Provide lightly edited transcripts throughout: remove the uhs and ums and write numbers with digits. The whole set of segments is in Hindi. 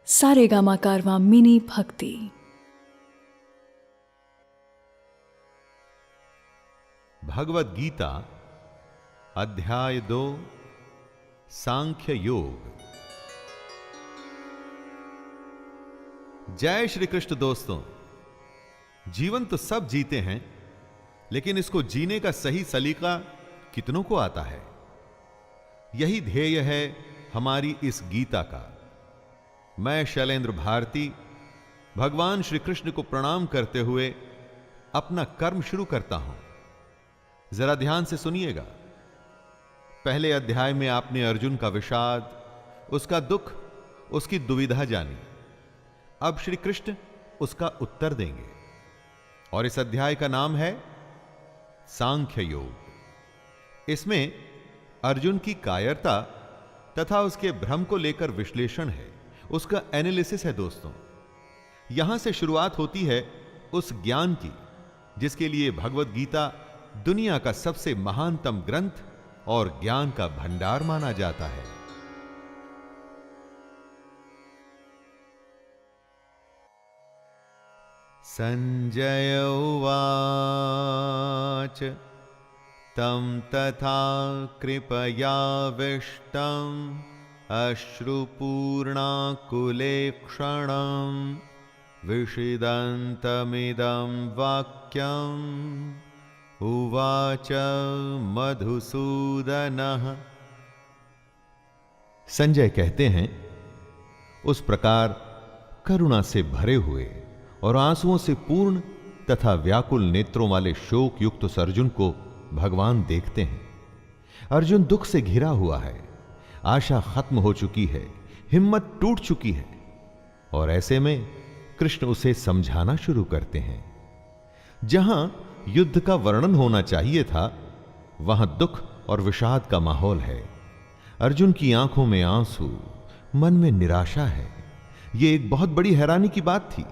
सारेगामा कारवां मिनी भक्ति। भगवद गीता अध्याय 2 सांख्य योग। जय श्री कृष्ण। दोस्तों, जीवन तो सब जीते हैं, लेकिन इसको जीने का सही सलीका कितनों को आता है? यही ध्येय है हमारी इस गीता का। मैं शैलेंद्र भारती भगवान श्री कृष्ण को प्रणाम करते हुए अपना कर्म शुरू करता हूं। जरा ध्यान से सुनिएगा। पहले अध्याय में आपने अर्जुन का विषाद, उसका दुख, उसकी दुविधा जानी। अब श्री कृष्ण उसका उत्तर देंगे और इस अध्याय का नाम है सांख्य योग। इसमें अर्जुन की कायरता तथा उसके भ्रम को लेकर विश्लेषण है, उसका एनालिसिस है। दोस्तों, यहां से शुरुआत होती है उस ज्ञान की जिसके लिए भगवद गीता दुनिया का सबसे महानतम ग्रंथ और ज्ञान का भंडार माना जाता है। संजय उवाच तं तथा कृपयाविष्टम् अश्रुपूर्णाकुलेक्षणं विषिदन्तमिदं वाक्यम् उवाच मधुसूदनः। संजय कहते हैं, उस प्रकार करुणा से भरे हुए और आंसुओं से पूर्ण तथा व्याकुल नेत्रों वाले शोक युक्त उस अर्जुन को भगवान देखते हैं। अर्जुन दुख से घिरा हुआ है, आशा खत्म हो चुकी है, हिम्मत टूट चुकी है, और ऐसे में कृष्ण उसे समझाना शुरू करते हैं। जहां युद्ध का वर्णन होना चाहिए था, वहां दुख और विषाद का माहौल है। अर्जुन की आंखों में आंसू, मन में निराशा है। यह एक बहुत बड़ी हैरानी की बात थी।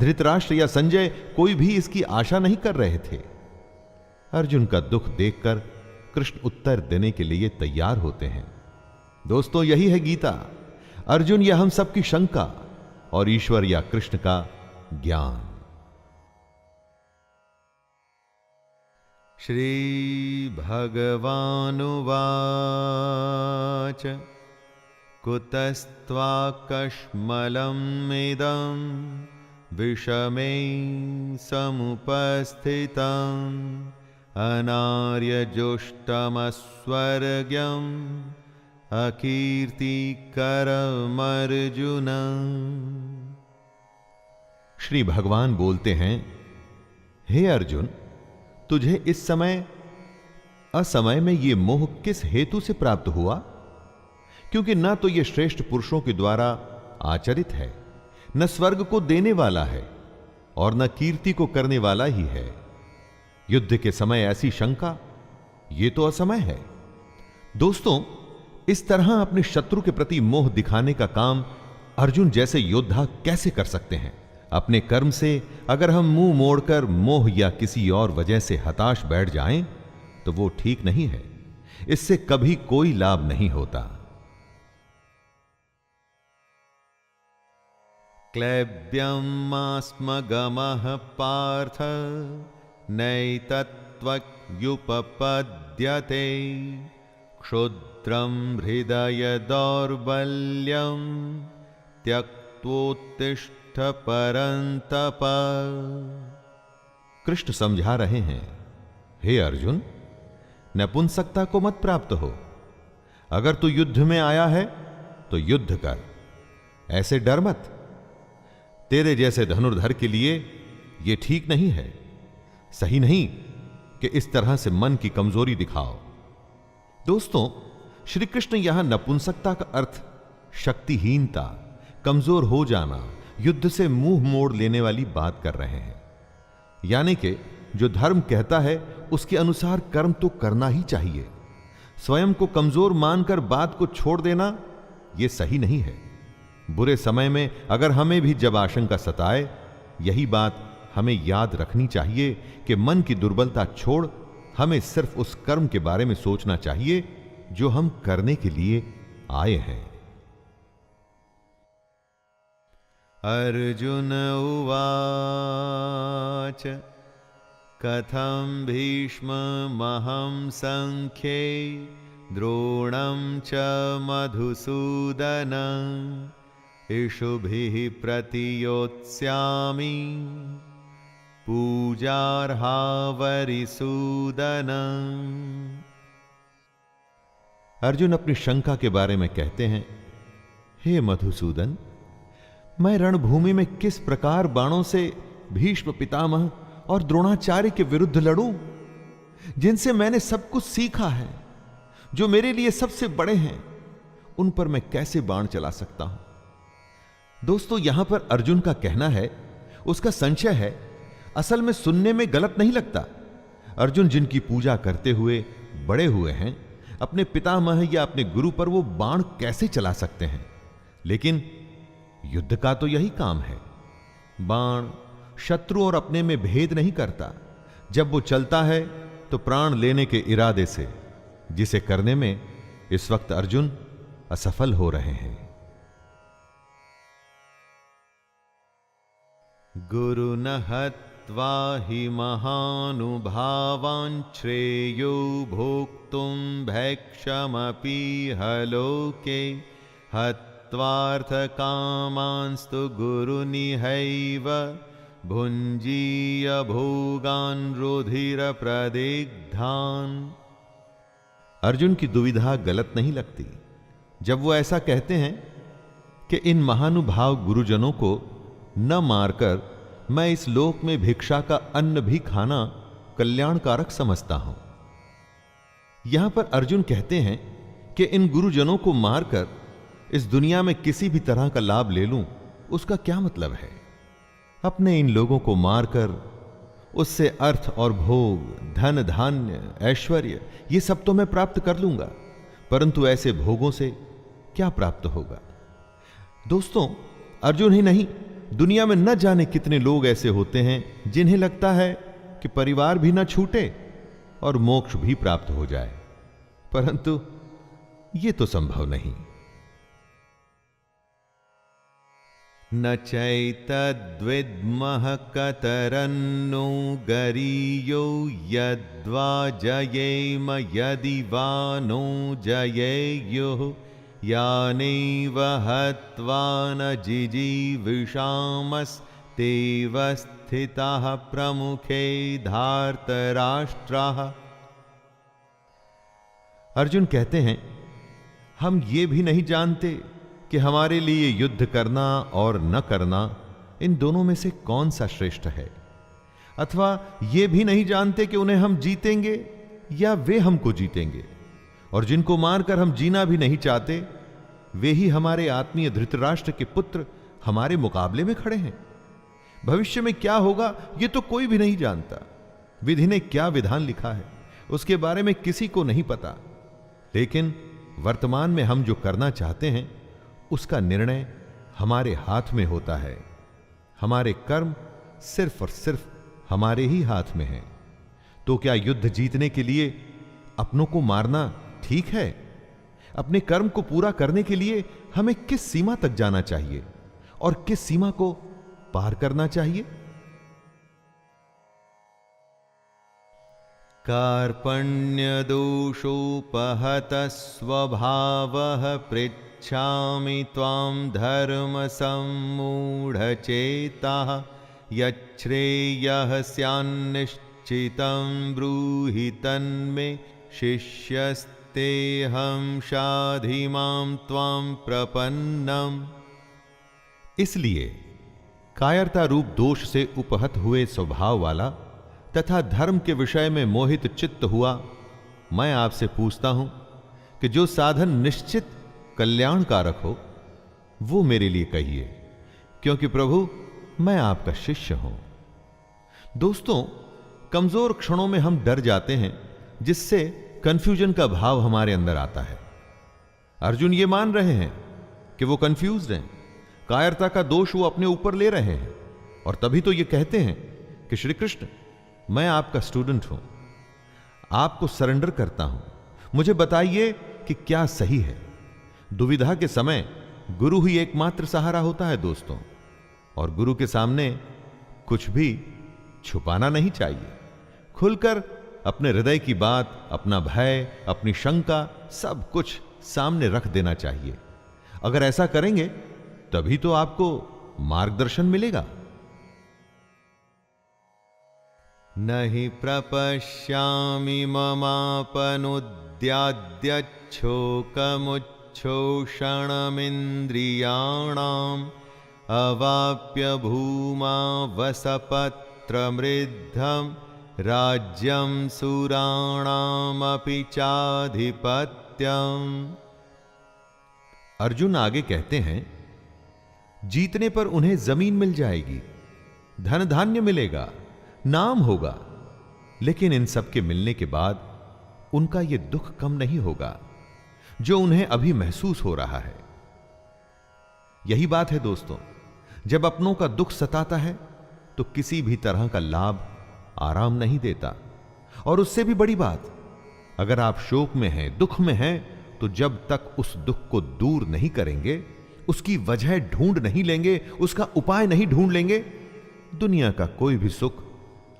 धृतराष्ट्र या संजय कोई भी इसकी आशा नहीं कर रहे थे। अर्जुन का दुख देखकर कृष्ण उत्तर देने के लिए तैयार होते हैं। दोस्तों, यही है गीता। अर्जुन या हम सबकी शंका और ईश्वर या कृष्ण का ज्ञान। श्री भगवानुवाच कुतस्त्वाकश्मलम् इदं विषमे समुपस्थितम् अनार्यजुष्टमस्वर्ग्यम् अकीर्तिकरमर्जुन। श्री भगवान बोलते हैं, हे अर्जुन, तुझे इस समय असमय में यह मोह किस हेतु से प्राप्त हुआ? क्योंकि न तो यह श्रेष्ठ पुरुषों के द्वारा आचरित है, न स्वर्ग को देने वाला है, और न कीर्ति को करने वाला ही है। युद्ध के समय ऐसी शंका, यह तो असमय है। दोस्तों, इस तरह अपने शत्रु के प्रति मोह दिखाने का काम अर्जुन जैसे योद्धा कैसे कर सकते हैं? अपने कर्म से अगर हम मुंह मोड़कर मोह या किसी और वजह से हताश बैठ जाएं, तो वो ठीक नहीं है। इससे कभी कोई लाभ नहीं होता। क्लैब्यमास्मगमः पार्थ नैतत्त्वयुपपद्यते क्षुद्रं हृदय दौर्बल्यं त्यक्त्वोत्तिष्ठ परन्तप। कृष्ण समझा रहे हैं, हे अर्जुन, नपुंसकता को मत प्राप्त हो। अगर तू युद्ध में आया है तो युद्ध कर, ऐसे डर मत। तेरे जैसे धनुर्धर के लिए यह ठीक नहीं है, सही नहीं कि इस तरह से मन की कमजोरी दिखाओ। दोस्तों, श्री कृष्ण यहां नपुंसकता का अर्थ शक्तिहीनता, कमजोर हो जाना, युद्ध से मुंह मोड़ लेने वाली बात कर रहे हैं। यानी कि जो धर्म कहता है उसके अनुसार कर्म तो करना ही चाहिए। स्वयं को कमजोर मानकर बात को छोड़ देना यह सही नहीं है। बुरे समय में अगर हमें भी जब आशंका सताए, यही बात हमें याद रखनी चाहिए कि मन की दुर्बलता छोड़ हमें सिर्फ उस कर्म के बारे में सोचना चाहिए जो हम करने के लिए आए हैं। अर्जुन उवाच कथं भीष्ममहं संख्ये द्रोणं च मधुसूदन इषुभिः प्रतियोत्स्यामि पूजार्हा वरिसूदन। अर्जुन अपनी शंका के बारे में कहते हैं, हे मधुसूदन, मैं रणभूमि में किस प्रकार बाणों से भीष्म पितामह और द्रोणाचार्य के विरुद्ध लड़ूं, जिनसे मैंने सब कुछ सीखा है, जो मेरे लिए सबसे बड़े हैं, उन पर मैं कैसे बाण चला सकता हूं। दोस्तों, यहां पर अर्जुन का कहना है, उसका संशय है, असल में सुनने में गलत नहीं लगता। अर्जुन जिनकी पूजा करते हुए बड़े हुए हैं, अपने पितामह या अपने गुरु पर वो बाण कैसे चला सकते हैं। लेकिन युद्ध का तो यही काम है। बाण शत्रु और अपने में भेद नहीं करता। जब वो चलता है तो प्राण लेने के इरादे से, जिसे करने में इस वक्त अर्जुन असफल हो रहे हैं। गुरु न हत्वा हि महानुभावान् श्रेयो भोक्तुं भैक्षमपि हलोके हत्वार्थकामांस्तु गुरुनिहैव भुञ्जीय भोगान् रुधिरप्रदिग्धान्। अर्जुन की दुविधा गलत नहीं लगती जब वो ऐसा कहते हैं कि इन महानुभाव गुरुजनों को न मारकर मैं इस लोक में भिक्षा का अन्न भी खाना कल्याणकारक समझता हूं। यहां पर अर्जुन कहते हैं कि इन गुरुजनों को मारकर इस दुनिया में किसी भी तरह का लाभ ले लूं, उसका क्या मतलब है। अपने इन लोगों को मारकर उससे अर्थ और भोग, धन धान्य, ऐश्वर्य, ये सब तो मैं प्राप्त कर लूंगा, परंतु ऐसे भोगों से क्या प्राप्त होगा। दोस्तों, अर्जुन ही नहीं, दुनिया में न जाने कितने लोग ऐसे होते हैं जिन्हें लगता है कि परिवार भी न छूटे और मोक्ष भी प्राप्त हो जाए, परंतु यह तो संभव नहीं। न चैतद्विद्मः कतरन्नो गरीयो यद्वा जयेम यदि वा नो जयेयुः यानेव हत्वा न जिजीविषामस्तेव स्थिताः प्रमुखे धार्तराष्ट्राः। अर्जुन कहते हैं, हम ये भी नहीं जानते कि हमारे लिए युद्ध करना और न करना, इन दोनों में से कौन सा श्रेष्ठ है, अथवा ये भी नहीं जानते कि उन्हें हम जीतेंगे या वे हमको जीतेंगे। और जिनको मारकर हम जीना भी नहीं चाहते, वे ही हमारे आत्मीय धृतराष्ट्र के पुत्र हमारे मुकाबले में खड़े हैं। भविष्य में क्या होगा ये तो कोई भी नहीं जानता। विधि ने क्या विधान लिखा है उसके बारे में किसी को नहीं पता, लेकिन वर्तमान में हम जो करना चाहते हैं उसका निर्णय हमारे हाथ में होता है। हमारे कर्म सिर्फ और सिर्फ हमारे ही हाथ में हैं। तो क्या युद्ध जीतने के लिए अपनों को मारना ठीक है? अपने कर्म को पूरा करने के लिए हमें किस सीमा तक जाना चाहिए और किस सीमा को पार करना चाहिए? कार्पण्य दोषोपहत स्वभावः पृच्छामि त्वां धर्म सम्मूढ़चेताः यच्छ्रेयः स्यान्निश्चितं ब्रूहि तन्मे शिष्यस्तेऽहं शाधि मां त्वां प्रपन्नम्। इसलिए कायरता रूप दोष से उपहत हुए स्वभाव वाला तथा धर्म के विषय में मोहित चित्त हुआ मैं आपसे पूछता हूं कि जो साधन निश्चित कल्याणकारक हो वो मेरे लिए कहिए, क्योंकि प्रभु मैं आपका शिष्य हूं। दोस्तों, कमजोर क्षणों में हम डर जाते हैं, जिससे कंफ्यूजन का भाव हमारे अंदर आता है। अर्जुन ये मान रहे हैं कि वो कंफ्यूज्ड हैं, कायरता का दोष वो अपने ऊपर ले रहे हैं, और तभी तो ये कहते हैं कि श्री कृष्ण मैं आपका स्टूडेंट हूं, आपको सरेंडर करता हूं, मुझे बताइए कि क्या सही है। दुविधा के समय गुरु ही एकमात्र सहारा होता है। दोस्तों, और गुरु के सामने कुछ भी छुपाना नहीं चाहिए। खुलकर अपने हृदय की बात, अपना भय, अपनी शंका, सब कुछ सामने रख देना चाहिए। अगर ऐसा करेंगे तभी तो आपको मार्गदर्शन मिलेगा। नहि प्रपश्यामि ममापनुद्याद्यच्छोकमुच्छोषणमिन्द्रियाणाम् अवाप्य भूमा वसपत्रमृद्धं राज्यं सुराणामपि चाधिपत्यम्। अर्जुन आगे कहते हैं, जीतने पर उन्हें जमीन मिल जाएगी, धन धान्य मिलेगा, नाम होगा, लेकिन इन सब के मिलने के बाद उनका यह दुख कम नहीं होगा जो उन्हें अभी महसूस हो रहा है। यही बात है दोस्तों, जब अपनों का दुख सताता है तो किसी भी तरह का लाभ आराम नहीं देता। और उससे भी बड़ी बात, अगर आप शोक में हैं, दुख में हैं, तो जब तक उस दुख को दूर नहीं करेंगे, उसकी वजह ढूंढ नहीं लेंगे, उसका उपाय नहीं ढूंढ लेंगे, दुनिया का कोई भी सुख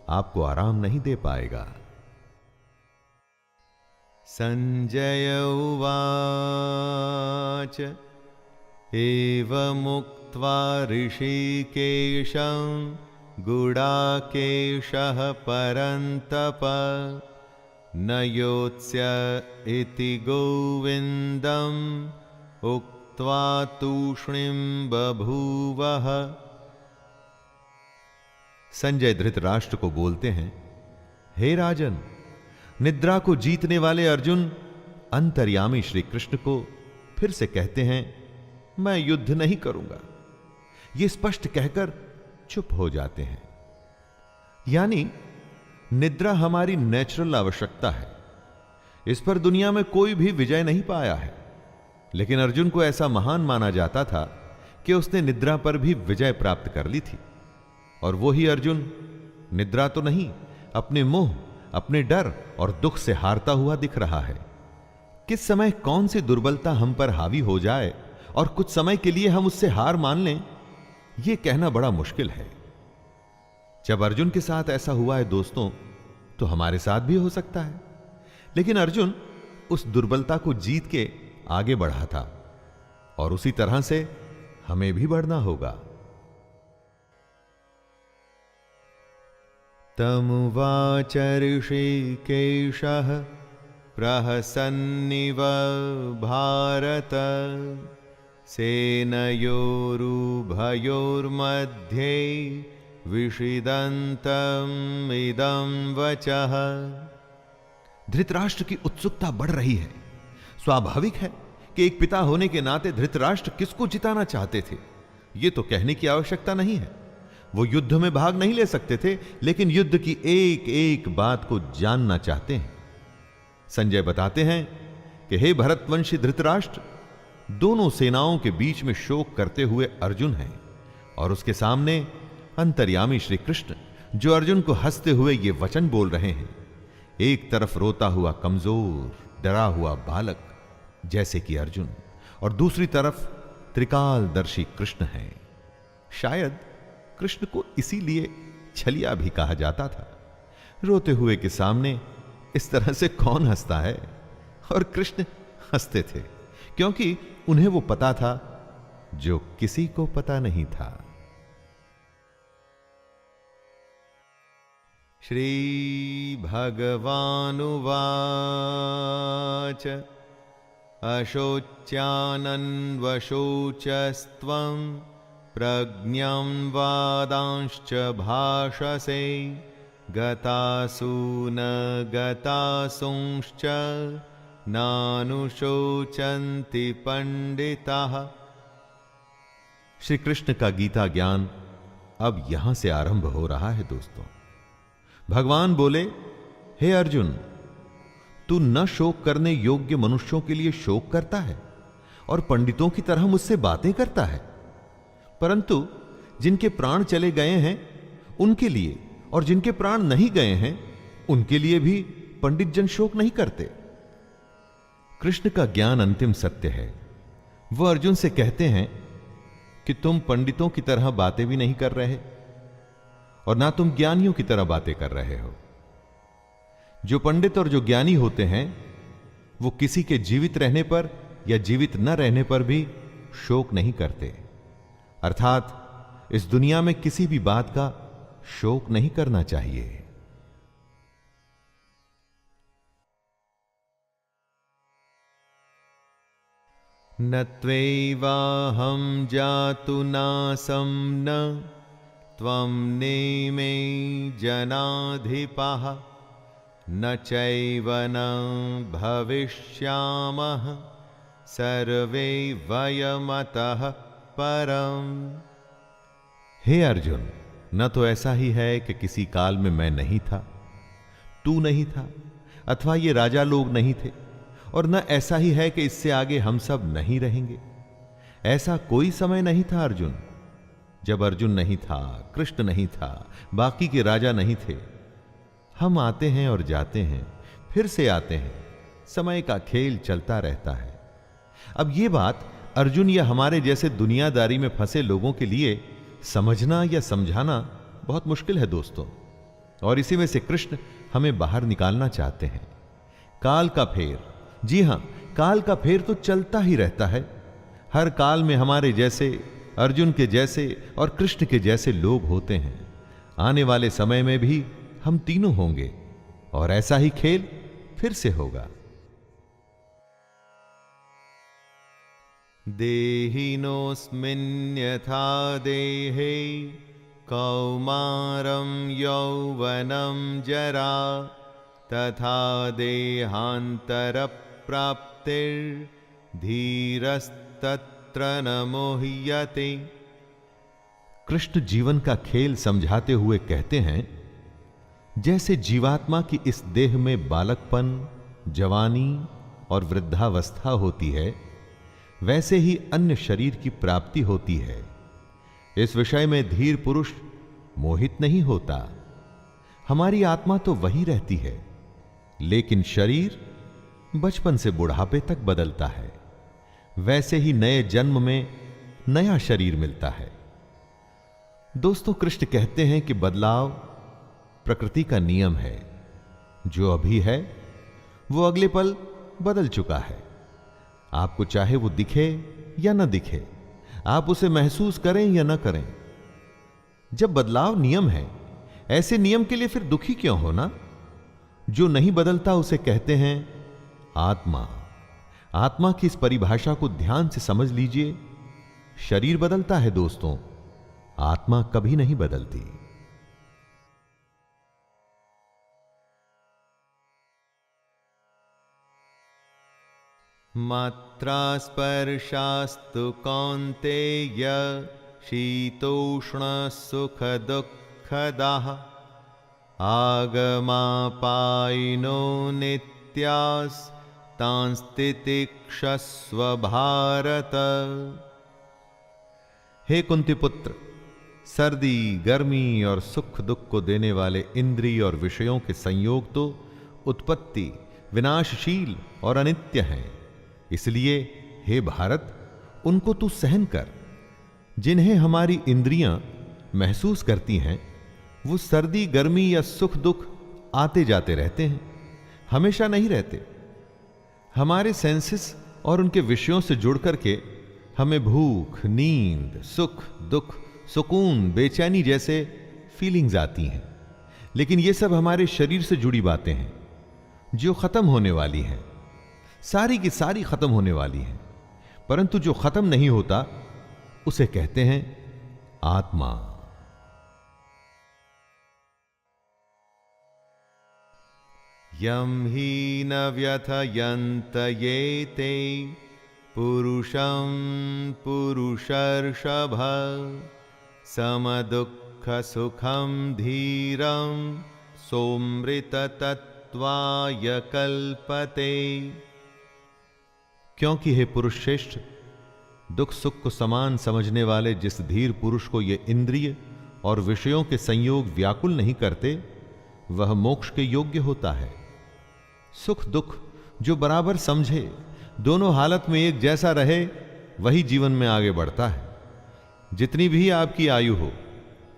आपको आराम नहीं दे पाएगा। संजय उवाच एवमुक्त्वा ऋषिकेशं गुडाकेशः परन्तप न योत्स्य इति गोविन्दम् उक्त्वा तूष्णीं बभूवः। संजय धृतराष्ट्र को बोलते हैं, हे राजन, निद्रा को जीतने वाले अर्जुन अंतर्यामी श्री कृष्ण को फिर से कहते हैं, मैं युद्ध नहीं करूंगा। ये स्पष्ट कहकर चुप हो जाते हैं। यानी निद्रा हमारी नेचुरल आवश्यकता है, इस पर दुनिया में कोई भी विजय नहीं पाया है। लेकिन अर्जुन को ऐसा महान माना जाता था कि उसने निद्रा पर भी विजय प्राप्त कर ली थी। और वो ही अर्जुन निद्रा तो नहीं, अपने मोह, अपने डर और दुख से हारता हुआ दिख रहा है। किस समय कौन सी दुर्बलता हम पर हावी हो जाए और कुछ समय के लिए हम उससे हार मान लें, यह कहना बड़ा मुश्किल है। जब अर्जुन के साथ ऐसा हुआ है दोस्तों, तो हमारे साथ भी हो सकता है। लेकिन अर्जुन उस दुर्बलता को जीत के आगे बढ़ा था और उसी तरह से हमें भी बढ़ना होगा। तमुवाच ऋषिकेशः प्रहसन्निव भारत सेनयोरुभयोर्मध्ये विषिदन्तम् इदं वचः। धृतराष्ट्र की उत्सुकता बढ़ रही है। स्वाभाविक है कि एक पिता होने के नाते धृतराष्ट्र किसको जिताना चाहते थे, यह तो कहने की आवश्यकता नहीं है। वो युद्ध में भाग नहीं ले सकते थे, लेकिन युद्ध की एक एक बात को जानना चाहते हैं। संजय बताते हैं कि हे भरतवंशी धृतराष्ट्र, दोनों सेनाओं के बीच में शोक करते हुए अर्जुन हैं और उसके सामने अंतर्यामी श्री कृष्ण, जो अर्जुन को हंसते हुए ये वचन बोल रहे हैं। एक तरफ रोता हुआ कमजोर डरा हुआ बालक जैसे कि अर्जुन, और दूसरी तरफ त्रिकालदर्शी कृष्ण है। शायद कृष्ण को इसीलिए छलिया भी कहा जाता था। रोते हुए के सामने इस तरह से कौन हंसता है? और कृष्ण हंसते थे क्योंकि उन्हें वो पता था जो किसी को पता नहीं था। श्री भगवानुवाच अशोच्यानन्वशोचस्त्वं प्रज्ञं वादांश्च भाषसे गतासु न गतासुंश्च नानुशोचन्ति पंडिताः। श्री कृष्ण का गीता ज्ञान अब यहां से आरंभ हो रहा है दोस्तों। भगवान बोले, हे अर्जुन, तू न शोक करने योग्य मनुष्यों के लिए शोक करता है और पंडितों की तरह मुझसे बातें करता है, परंतु जिनके प्राण चले गए हैं उनके लिए और जिनके प्राण नहीं गए हैं उनके लिए भी पंडित जन शोक नहीं करते। कृष्ण का ज्ञान अंतिम सत्य है। वह अर्जुन से कहते हैं, कि तुम पंडितों की तरह बातें भी नहीं कर रहे और ना तुम ज्ञानियों की तरह बातें कर रहे हो। जो पंडित और जो ज्ञानी होते हैं वो किसी के जीवित रहने पर या जीवित न रहने पर भी शोक नहीं करते, अर्थात इस दुनिया में किसी भी बात का शोक नहीं करना चाहिए। न त्वैवाहं जातु नासं न त्वं नेमे जनाधिपः न चैव न भविष्यामः सर्वे वयमतः परम। हे अर्जुन, न तो ऐसा ही है कि किसी काल में मैं नहीं था, तू नहीं था, अथवा ये राजा लोग नहीं थे, और न ऐसा ही है कि इससे आगे हम सब नहीं रहेंगे। ऐसा कोई समय नहीं था अर्जुन, जब अर्जुन नहीं था, कृष्ण नहीं था, बाकी के राजा नहीं थे। हम आते हैं और जाते हैं, फिर से आते हैं, समय का खेल चलता रहता है। अब यह बात अर्जुन या हमारे जैसे दुनियादारी में फंसे लोगों के लिए समझना या समझाना बहुत मुश्किल है दोस्तों, और इसी में से कृष्ण हमें बाहर निकालना चाहते हैं। काल का फेर, जी हां, काल का फेर तो चलता ही रहता है। हर काल में हमारे जैसे, अर्जुन के जैसे और कृष्ण के जैसे लोग होते हैं। आने वाले समय में भी हम तीनों होंगे और ऐसा ही खेल फिर से होगा। देहिनोऽस्मिन् यथा देहे कौमारं यौवनं जरा तथा देहान्तरप्राप्तिर्धीरस्तत्र न मोह्यते। कृष्ण जीवन का खेल समझाते हुए कहते हैं, जैसे जीवात्मा की इस देह में बालकपन, जवानी और वृद्धावस्था होती है, वैसे ही अन्य शरीर की प्राप्ति होती है। इस विषय में धीर पुरुष मोहित नहीं होता। हमारी आत्मा तो वही रहती है, लेकिन शरीर बचपन से बुढ़ापे तक बदलता है। वैसे ही नए जन्म में नया शरीर मिलता है। दोस्तों, कृष्ण कहते हैं कि बदलाव प्रकृति का नियम है। जो अभी है वो अगले पल बदल चुका है। आपको चाहे वो दिखे या न दिखे, आप उसे महसूस करें या न करें। जब बदलाव नियम है, ऐसे नियम के लिए फिर दुखी क्यों होना? जो नहीं बदलता उसे कहते हैं आत्मा। आत्मा की इस परिभाषा को ध्यान से समझ लीजिए। शरीर बदलता है दोस्तों, आत्मा कभी नहीं बदलती। मात्रा स्पर्शास्तु कौन्तेय शीतोष्ण सुख दुःखदाः आगमापायिनो नित्यास्तांस्तितिक्षस्व भारत। हे कुंती पुत्र, सर्दी, गर्मी और सुख दुख को देने वाले इंद्रिय और विषयों के संयोग तो उत्पत्ति, विनाशशील और अनित्य हैं। इसलिए हे भारत, उनको तू सहन कर। जिन्हें हमारी इंद्रियां महसूस करती हैं, वो सर्दी, गर्मी या सुख दुख आते जाते रहते हैं, हमेशा नहीं रहते। हमारे सेंसेस और उनके विषयों से जुड़ करके हमें भूख, नींद, सुख, दुख, सुकून, बेचैनी जैसे फीलिंग्स आती हैं। लेकिन ये सब हमारे शरीर से जुड़ी बातें हैं जो खत्म होने वाली हैं। सारी की सारी खत्म होने वाली हैं, परंतु जो खत्म नहीं होता उसे कहते हैं आत्मा। यम ही न व्यथयन्त ये ते पुरुषं पुरुषर्षभ समदुःख सुखं धीरं सोमृततत्त्वाय कल्पते। क्योंकि हे पुरुष श्रेष्ठ, दुख सुख को समान समझने वाले जिस धीर पुरुष को ये इंद्रिय और विषयों के संयोग व्याकुल नहीं करते, वह मोक्ष के योग्य होता है। सुख दुख जो बराबर समझे, दोनों हालत में एक जैसा रहे, वही जीवन में आगे बढ़ता है। जितनी भी आपकी आयु हो,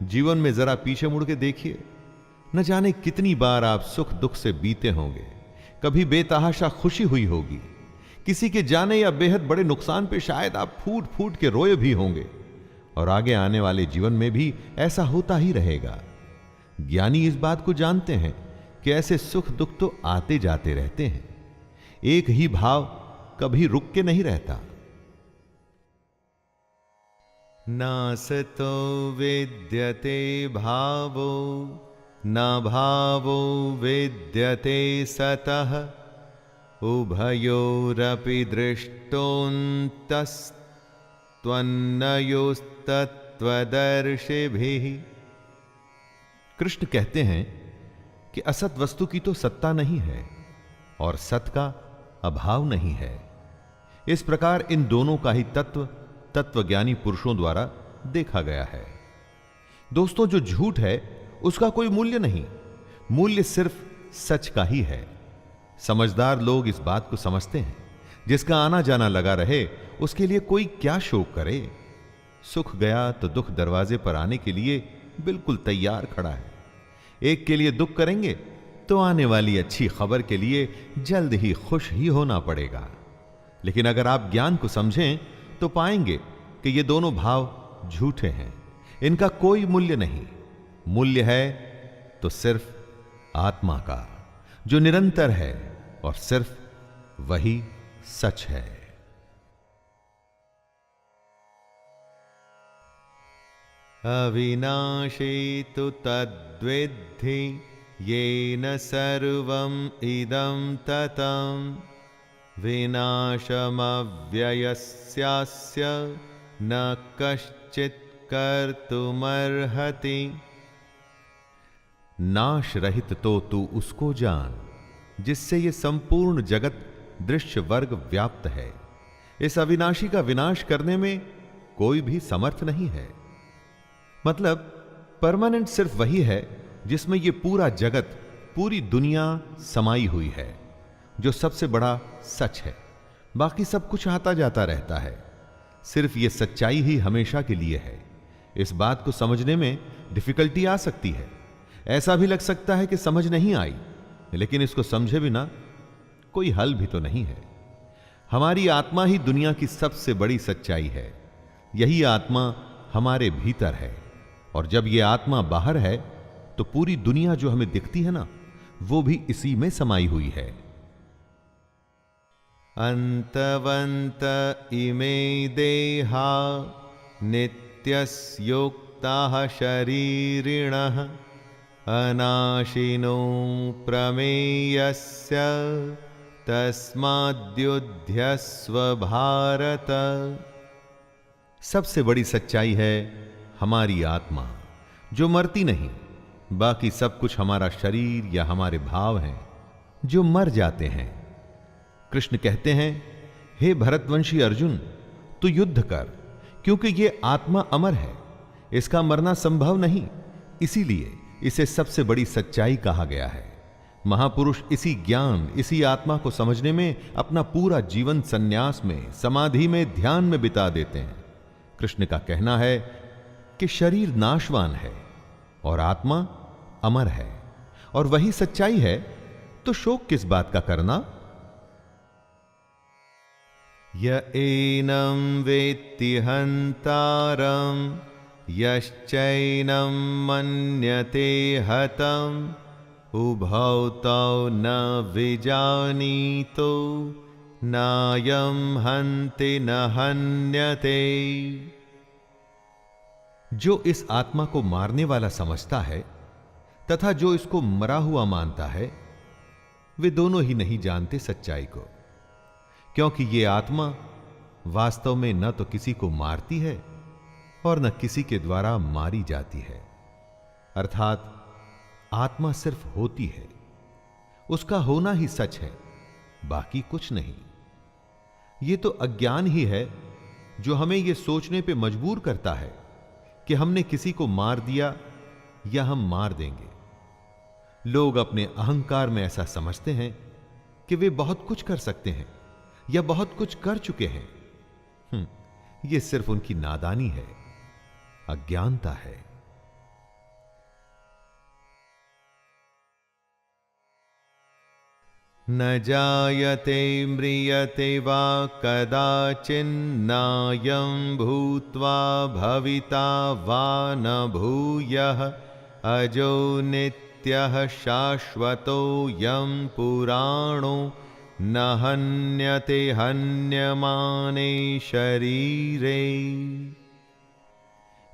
जीवन में जरा पीछे मुड़ के देखिए। न जाने कितनी बार आप सुख दुख से बीते होंगे। कभी बेतहाशा खुशी हुई होगी, किसी के जाने या बेहद बड़े नुकसान पे शायद आप फूट फूट के रोए भी होंगे। और आगे आने वाले जीवन में भी ऐसा होता ही रहेगा। ज्ञानी इस बात को जानते हैं कि ऐसे सुख दुख तो आते जाते रहते हैं। एक ही भाव कभी रुक के नहीं रहता। नासतो विद्यते भावो न भावो विद्यते सतः उभयोरपि दृष्टोऽन्तस्त्वन्नयोस्तत्त्वदर्शिभिः। कृष्ण कहते हैं कि असत वस्तु की तो सत्ता नहीं है और सत का अभाव नहीं है। इस प्रकार इन दोनों का ही तत्वज्ञानी पुरुषों द्वारा देखा गया है। दोस्तों, जो झूठ है उसका कोई मूल्य नहीं, मूल्य सिर्फ सच का ही है। समझदार लोग इस बात को समझते हैं। जिसका आना जाना लगा रहे उसके लिए कोई क्या शोक करे। सुख गया तो दुख दरवाजे पर आने के लिए बिल्कुल तैयार खड़ा है। एक के लिए दुख करेंगे तो आने वाली अच्छी खबर के लिए जल्द ही खुश ही होना पड़ेगा। लेकिन अगर आप ज्ञान को समझें तो पाएंगे कि ये दोनों भाव झूठे हैं। इनका कोई मूल्य नहीं। मूल्य है तो सिर्फ आत्मा का, जो निरंतर है और सिर्फ वही सच है। अविनाशी तु तद्विद्धि येन सर्वं इदं ततं विनाशमव्ययस्यास्य न कश्चित् कर्तुमर्हति। नाश रहित तो तू उसको जान जिससे ये संपूर्ण जगत दृश्य वर्ग व्याप्त है। इस अविनाशी का विनाश करने में कोई भी समर्थ नहीं है। मतलब परमानेंट सिर्फ वही है जिसमें ये पूरा जगत, पूरी दुनिया समाई हुई है, जो सबसे बड़ा सच है। बाकी सब कुछ आता जाता रहता है। सिर्फ ये सच्चाई ही हमेशा के लिए है। इस बात को समझने में डिफिकल्टी आ सकती है। ऐसा भी लग सकता है कि समझ नहीं आई, लेकिन इसको समझे बिना कोई हल भी तो नहीं है। हमारी आत्मा ही दुनिया की सबसे बड़ी सच्चाई है। यही आत्मा हमारे भीतर है, और जब यह आत्मा बाहर है तो पूरी दुनिया जो हमें दिखती है ना, वो भी इसी में समाई हुई है। अंतवंत इमे देहा नित्यस्योक्ताः शरीरिणः अनाशिनो प्रमेयस्य तस्माद्युध्यस्व भारत। सबसे बड़ी सच्चाई है हमारी आत्मा, जो मरती नहीं। बाकी सब कुछ हमारा शरीर या हमारे भाव हैं जो मर जाते हैं। कृष्ण कहते हैं, हे भरतवंशी अर्जुन, तू युद्ध कर, क्योंकि ये आत्मा अमर है, इसका मरना संभव नहीं। इसीलिए इसे सबसे बड़ी सच्चाई कहा गया है। महापुरुष इसी ज्ञान, इसी आत्मा को समझने में अपना पूरा जीवन संन्यास में, समाधि में, ध्यान में बिता देते हैं। कृष्ण का कहना है कि शरीर नाशवान है और आत्मा अमर है, और वही सच्चाई है, तो शोक किस बात का करना। य एनं वेत्ति हन्तारं यश्चैनं मन्यते हतम् उभौ तौ न विजानीतो नायं हन्ति न हन्यते। जो इस आत्मा को मारने वाला समझता है तथा जो इसको मरा हुआ मानता है, वे दोनों ही नहीं जानते सच्चाई को, क्योंकि ये आत्मा वास्तव में न तो किसी को मारती है और न किसी के द्वारा मारी जाती है। अर्थात आत्मा सिर्फ होती है, उसका होना ही सच है, बाकी कुछ नहीं। ये तो अज्ञान ही है जो हमें यह सोचने पे मजबूर करता है कि हमने किसी को मार दिया या हम मार देंगे। लोग अपने अहंकार में ऐसा समझते हैं कि वे बहुत कुछ कर सकते हैं या बहुत कुछ कर चुके हैं। यह सिर्फ उनकी नादानी है। अज्ञानता है। न जायते म्रियते वा कदाचिन्नायं भूत्वा भविता वा न भूयः अजो नित्यः शाश्वतोऽयं पुराणो न हन्यते हन्यमाने शरीरे।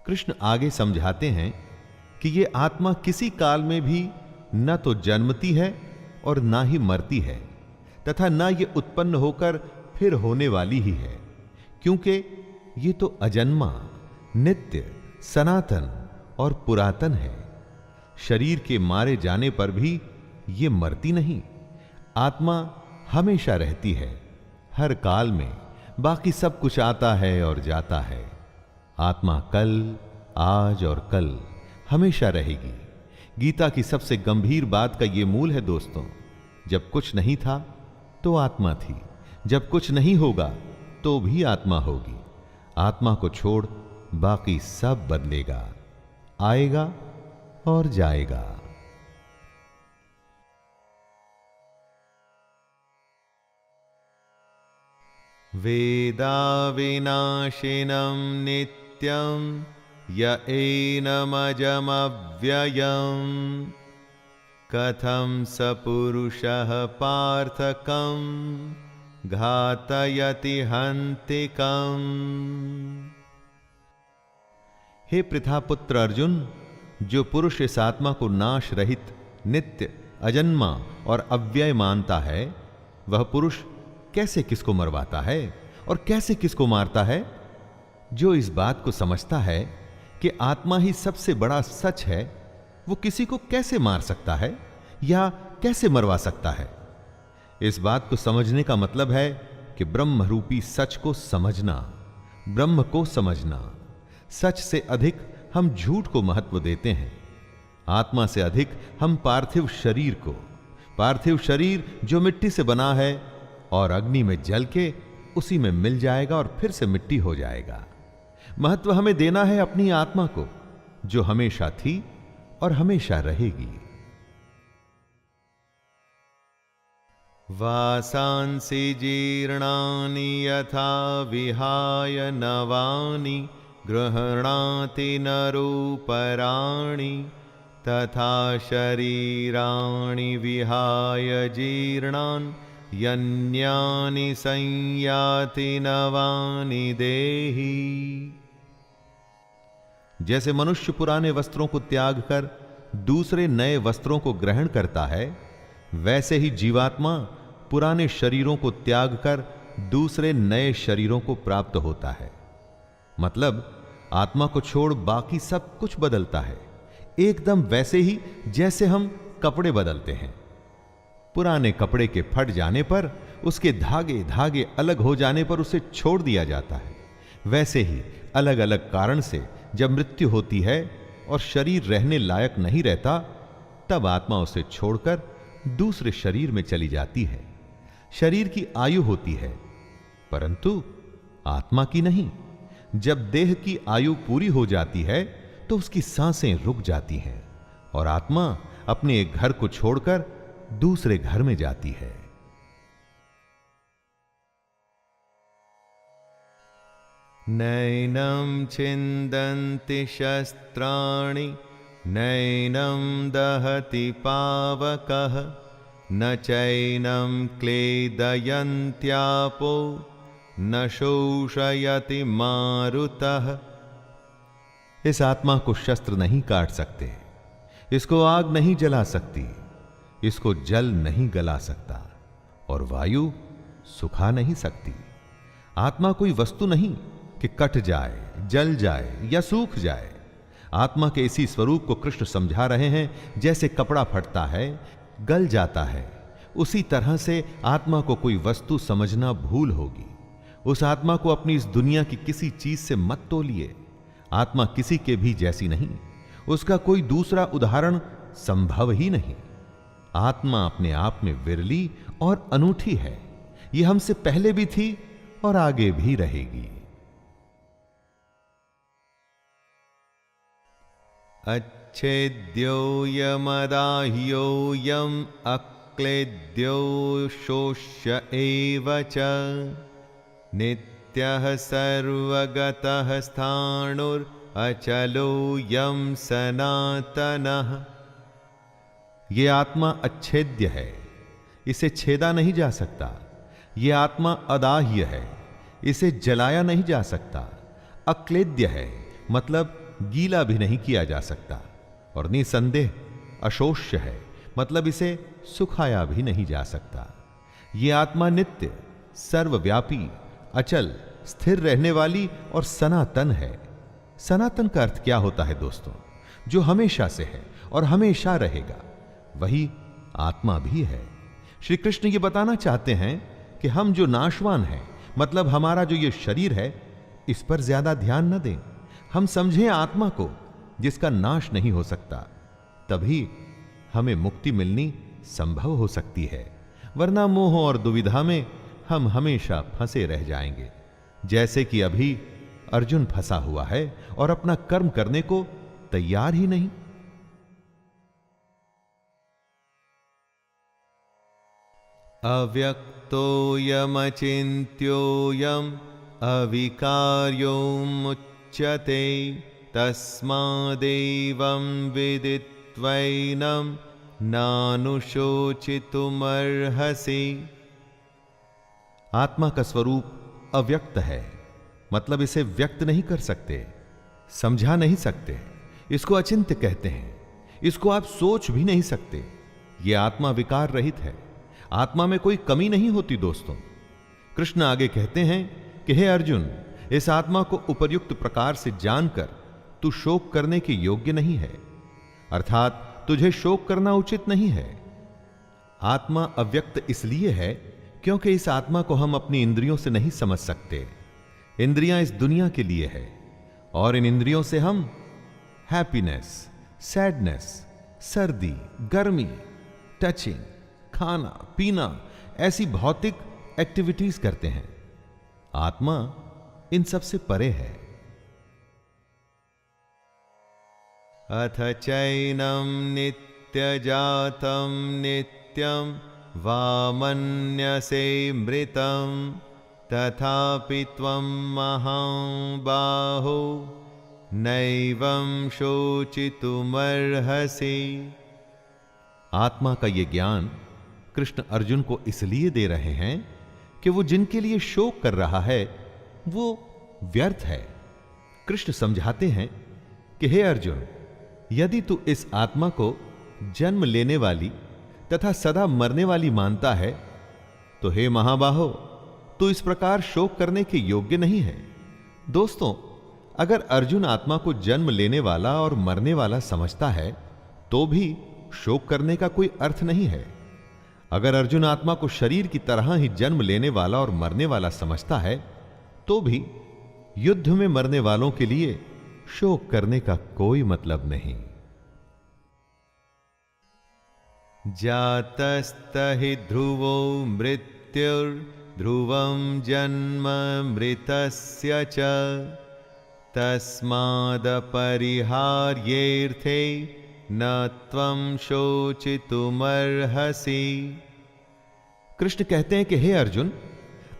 कृष्ण आगे समझाते हैं कि ये आत्मा किसी काल में भी न तो जन्मती है और ना ही मरती है, तथा ना ये उत्पन्न होकर फिर होने वाली ही है, क्योंकि ये तो अजन्मा, नित्य, सनातन और पुरातन है। शरीर के मारे जाने पर भी ये मरती नहीं। आत्मा हमेशा रहती है, हर काल में। बाकी सब कुछ आता है और जाता है। आत्मा कल, आज और कल हमेशा रहेगी। गीता की सबसे गंभीर बात का यह मूल है दोस्तों, जब कुछ नहीं था तो आत्मा थी, जब कुछ नहीं होगा तो भी आत्मा होगी। आत्मा को छोड़ बाकी सब बदलेगा, आएगा और जाएगा। वेदा विनाशिनं नित्यं य एनमजमव्ययम् कथं स पुरुषः पार्थकं घातयति हन्तिकम्। हे पृथापुत्र अर्जुन, जो पुरुष इस आत्मा को नाश रहित, नित्य, अजन्मा और अव्यय मानता है, वह पुरुष कैसे किसको मरवाता है और कैसे किसको मारता है? जो इस बात को समझता है कि आत्मा ही सबसे बड़ा सच है, वो किसी को कैसे मार सकता है या कैसे मरवा सकता है? इस बात को समझने का मतलब है कि ब्रह्म रूपी सच को समझना, ब्रह्म को समझना। सच से अधिक हम झूठ को महत्व देते हैं, आत्मा से अधिक हम पार्थिव शरीर को। पार्थिव शरीर जो मिट्टी से बना है और अग्नि में जल के उसी में मिल जाएगा और फिर से मिट्टी हो जाएगा। महत्व हमें देना है अपनी आत्मा को, जो हमेशा थी और हमेशा रहेगी। वासांसि जीर्णानि यथा विहाय नवानि गृह्णाति नरोपराणि तथा शरीराणि विहाय जीर्णान् यन्यानि संयाति नवानि देहि। जैसे मनुष्य पुराने वस्त्रों को त्याग कर दूसरे नए वस्त्रों को ग्रहण करता है, वैसे ही जीवात्मा पुराने शरीरों को त्याग कर दूसरे नए शरीरों को प्राप्त होता है। मतलब आत्मा को छोड़ बाकी सब कुछ बदलता है, एकदम वैसे ही जैसे हम कपड़े बदलते हैं। पुराने कपड़े के फट जाने पर, उसके धागे धागे अलग हो जाने पर उसे छोड़ दिया जाता है। वैसे ही अलग अलग कारण से जब मृत्यु होती है और शरीर रहने लायक नहीं रहता, तब आत्मा उसे छोड़कर दूसरे शरीर में चली जाती है। शरीर की आयु होती है, परंतु आत्मा की नहीं। जब देह की आयु पूरी हो जाती है तो उसकी सांसें रुक जाती हैं और आत्मा अपने एक घर को छोड़कर दूसरे घर में जाती है। नैनं छिन्दन्ति शस्त्राणि नैनं दहति पावकः न चैनं क्लेदयन्त्यापो न शोषयति मारुतः। इस आत्मा को शस्त्र नहीं काट सकते, इसको आग नहीं जला सकती, इसको जल नहीं गला सकता और वायु सुखा नहीं सकती। आत्मा कोई वस्तु नहीं कि कट जाए, जल जाए या सूख जाए। आत्मा के इसी स्वरूप को कृष्ण समझा रहे हैं। जैसे कपड़ा फटता है, गल जाता है, उसी तरह से आत्मा को कोई वस्तु समझना भूल होगी। उस आत्मा को अपनी इस दुनिया की किसी चीज से मत तोलिए। आत्मा किसी के भी जैसी नहीं, उसका कोई दूसरा उदाहरण संभव ही नहीं। आत्मा अपने आप में विरली और अनूठी है। यह हमसे पहले भी थी और आगे भी रहेगी। अच्छेद्योऽयमदाह्योऽयम् अक्लेद्यो शोष्य एव च नित्यः सर्वगतः स्थाणुरचलोऽयं सनातनः। ये आत्मा अच्छेद्य है, इसे छेदा नहीं जा सकता। ये आत्मा अदाह्य है, इसे जलाया नहीं जा सकता। अक्लेद्य है मतलब गीला भी नहीं किया जा सकता। और निसंदेह अशोष्य है मतलब इसे सुखाया भी नहीं जा सकता। ये आत्मा नित्य, सर्वव्यापी, अचल, स्थिर रहने वाली और सनातन है। सनातन का अर्थ क्या होता है दोस्तों? जो हमेशा से है और हमेशा रहेगा, वही आत्मा भी है। श्री कृष्ण ये बताना चाहते हैं कि हम जो नाशवान हैं, मतलब हमारा जो ये शरीर है, इस पर ज्यादा ध्यान न दें। हम समझें आत्मा को जिसका नाश नहीं हो सकता, तभी हमें मुक्ति मिलनी संभव हो सकती है। वरना मोह और दुविधा में हम हमेशा फंसे रह जाएंगे, जैसे कि अभी अर्जुन फंसा हुआ है और अपना कर्म करने को तैयार ही नहीं। अव्यक्तोऽयमचिन्त्योऽयम् अविकार्योमुच्यते तस्मादेवं विदित्वैनं नानुशोचितुमर्हसि। आत्मा का स्वरूप अव्यक्त है, मतलब इसे व्यक्त नहीं कर सकते, समझा नहीं सकते। इसको अचिंत्य कहते हैं। इसको आप सोच भी नहीं सकते। यह आत्मा विकार रहित है। आत्मा में कोई कमी नहीं होती दोस्तों। कृष्ण आगे कहते हैं कि हे अर्जुन, इस आत्मा को उपर्युक्त प्रकार से जानकर तू शोक करने के योग्य नहीं है, अर्थात तुझे शोक करना उचित नहीं है। आत्मा अव्यक्त इसलिए है क्योंकि इस आत्मा को हम अपनी इंद्रियों से नहीं समझ सकते। इंद्रियां इस दुनिया के लिए है और इन इंद्रियों से हम हैप्पीनेस, सैडनेस, सर्दी, गर्मी, टचिंग, खाना पीना, ऐसी भौतिक एक्टिविटीज करते हैं। आत्मा इन सब से परे है। अथ चैनं नित्यजातं नित्यं वा मन्यसे मृतं तथापि त्वं महाबाहो नैवं शोचितुमर्हसि। आत्मा का ये ज्ञान कृष्ण अर्जुन को इसलिए दे रहे हैं कि वो जिनके लिए शोक कर रहा है वो व्यर्थ है। कृष्ण समझाते हैं कि हे अर्जुन, यदि तू इस आत्मा को जन्म लेने वाली तथा सदा मरने वाली मानता है तो हे महाबाहो, तू इस प्रकार शोक करने के योग्य नहीं है। दोस्तों, अगर अर्जुन आत्मा को जन्म लेने वाला और मरने वाला समझता है तो भी शोक करने का कोई अर्थ नहीं है। अगर अर्जुन आत्मा को शरीर की तरह ही जन्म लेने वाला और मरने वाला समझता है तो भी युद्ध में मरने वालों के लिए शोक करने का कोई मतलब नहीं। जातस्तहि ध्रुवो मृत्युर्ध्रुवं जन्म मृतस्य च तस्मादपरिहार्येऽर्थे न त्वं शोचितुमर्हसि। कृष्ण कहते हैं कि हे अर्जुन,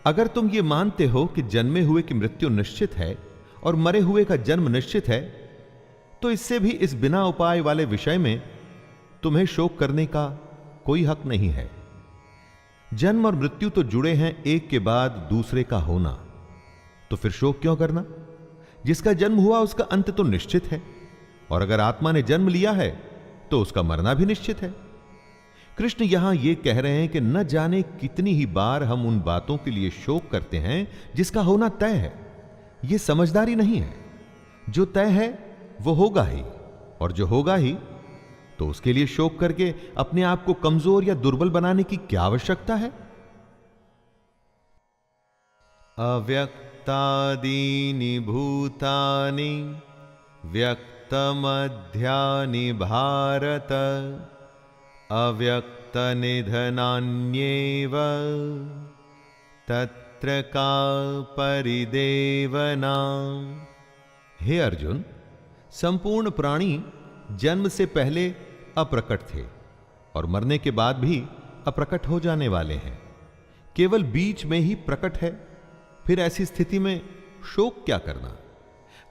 अगर तुम ये मानते हो कि जन्मे हुए की मृत्यु निश्चित है और मरे हुए का जन्म निश्चित है, तो इससे भी इस बिना उपाय वाले विषय में तुम्हें शोक करने का कोई हक नहीं है। जन्म और मृत्यु तो जुड़े हैं एक के बाद दूसरे का होना, तो फिर शोक क्यों करना? जिसका जन्म हुआ उसका अंत तो निश्चित है, और अगर आत्मा ने जन्म लिया है तो उसका मरना भी निश्चित है। कृष्ण यहां यह कह रहे हैं कि न जाने कितनी ही बार हम उन बातों के लिए शोक करते हैं जिसका होना तय है। यह समझदारी नहीं है। जो तय है वो होगा ही, और जो होगा ही तो उसके लिए शोक करके अपने आप को कमजोर या दुर्बल बनाने की क्या आवश्यकता है? अव्यक्तादीनि भूतानि व्यक्तमध्यानि भारत अव्यक्तनिधनान्येव तत्र का परिदेवना। हे अर्जुन, संपूर्ण प्राणी जन्म से पहले अप्रकट थे और मरने के बाद भी अप्रकट हो जाने वाले हैं, केवल बीच में ही प्रकट है। फिर ऐसी स्थिति में शोक क्या करना?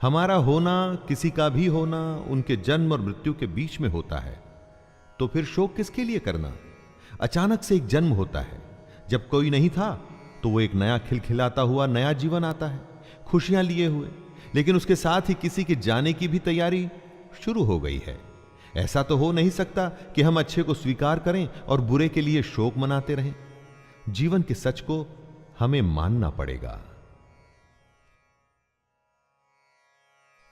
हमारा होना, किसी का भी होना उनके जन्म और मृत्यु के बीच में होता है, तो फिर शोक किसके लिए करना? अचानक से एक जन्म होता है, जब कोई नहीं था तो वो एक नया खिलखिलाता हुआ नया जीवन आता है, खुशियां लिए हुए, लेकिन उसके साथ ही किसी के जाने की भी तैयारी शुरू हो गई है। ऐसा तो हो नहीं सकता कि हम अच्छे को स्वीकार करें और बुरे के लिए शोक मनाते रहें। जीवन के सच को हमें मानना पड़ेगा।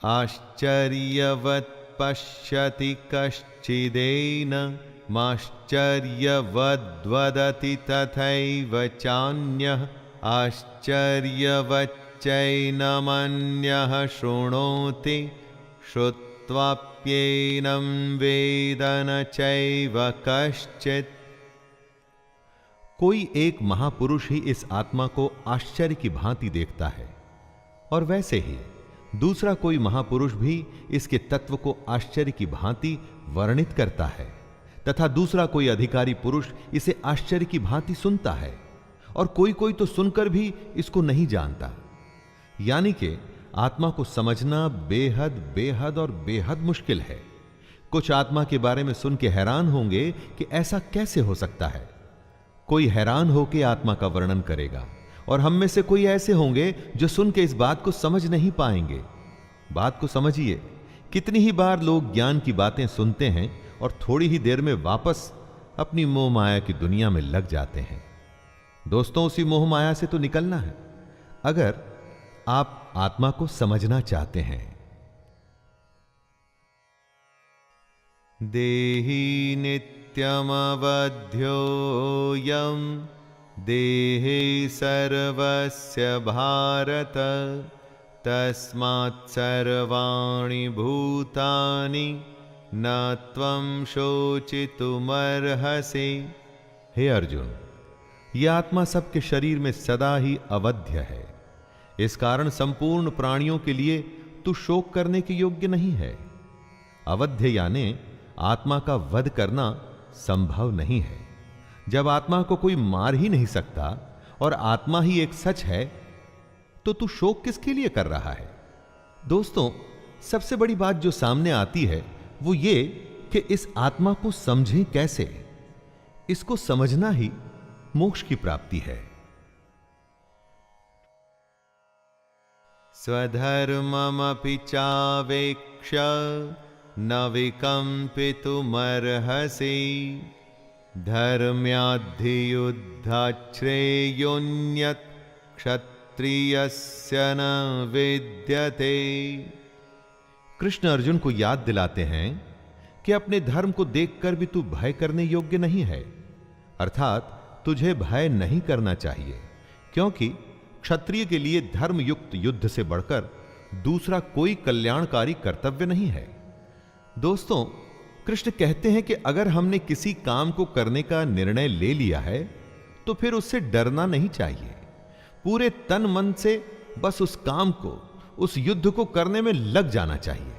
आश्चर्यवत् पश्यति कश्चिदेन माश्चर्यवद्वदति तथैव चान्यः आश्चर्यवच्चैनमन्यः शृणोति श्रुत्वाप्येनं वेद न चैव कश्चित्। कोई एक महापुरुष ही इस आत्मा को आश्चर्य की भांति देखता है और वैसे ही दूसरा कोई महापुरुष भी इसके तत्व को आश्चर्य की भांति वर्णित करता है, तथा दूसरा कोई अधिकारी पुरुष इसे आश्चर्य की भांति सुनता है, और कोई कोई तो सुनकर भी इसको नहीं जानता। यानी कि आत्मा को समझना बेहद बेहद और बेहद मुश्किल है। कुछ आत्मा के बारे में सुन के हैरान होंगे कि ऐसा कैसे हो सकता है। कोई हैरान होकर आत्मा का वर्णन करेगा, और हम में से कोई ऐसे होंगे जो सुन के इस बात को समझ नहीं पाएंगे। बात को समझिए, कितनी ही बार लोग ज्ञान की बातें सुनते हैं और थोड़ी ही देर में वापस अपनी मोह माया की दुनिया में लग जाते हैं। दोस्तों, उसी मोह माया से तो निकलना है अगर आप आत्मा को समझना चाहते हैं। देहि नित्यमवध्योऽयं देहे सर्वस्य भारत तस्मात् सर्वाणि भूतानि न त्वं शोचितुमर्हसि। हे अर्जुन, यह आत्मा सबके शरीर में सदा ही अवध्य है। इस कारण संपूर्ण प्राणियों के लिए तू शोक करने के योग्य नहीं है। अवध्य यानी आत्मा का वध करना संभव नहीं है। जब आत्मा को कोई मार ही नहीं सकता और आत्मा ही एक सच है, तो तू शोक किसके लिए कर रहा है? दोस्तों, सबसे बड़ी बात जो सामने आती है वो ये कि इस आत्मा को समझें कैसे। इसको समझना ही मोक्ष की प्राप्ति है। स्वधर्ममपि चावेक्ष्य न विकम्पितुमर्हसि धर्म्याद्धियुद्धाश्रेयोऽन्यत् क्षत्रियस्य न विद्यते। कृष्ण अर्जुन को याद दिलाते हैं कि अपने धर्म को देखकर भी तू भय करने योग्य नहीं है, अर्थात तुझे भय नहीं करना चाहिए, क्योंकि क्षत्रिय के लिए धर्मयुक्त युद्ध से बढ़कर दूसरा कोई कल्याणकारी कर्तव्य नहीं है। दोस्तों, कृष्ण कहते हैं कि अगर हमने किसी काम को करने का निर्णय ले लिया है तो फिर उससे डरना नहीं चाहिए। पूरे तन मन से बस उस काम को, उस युद्ध को करने में लग जाना चाहिए।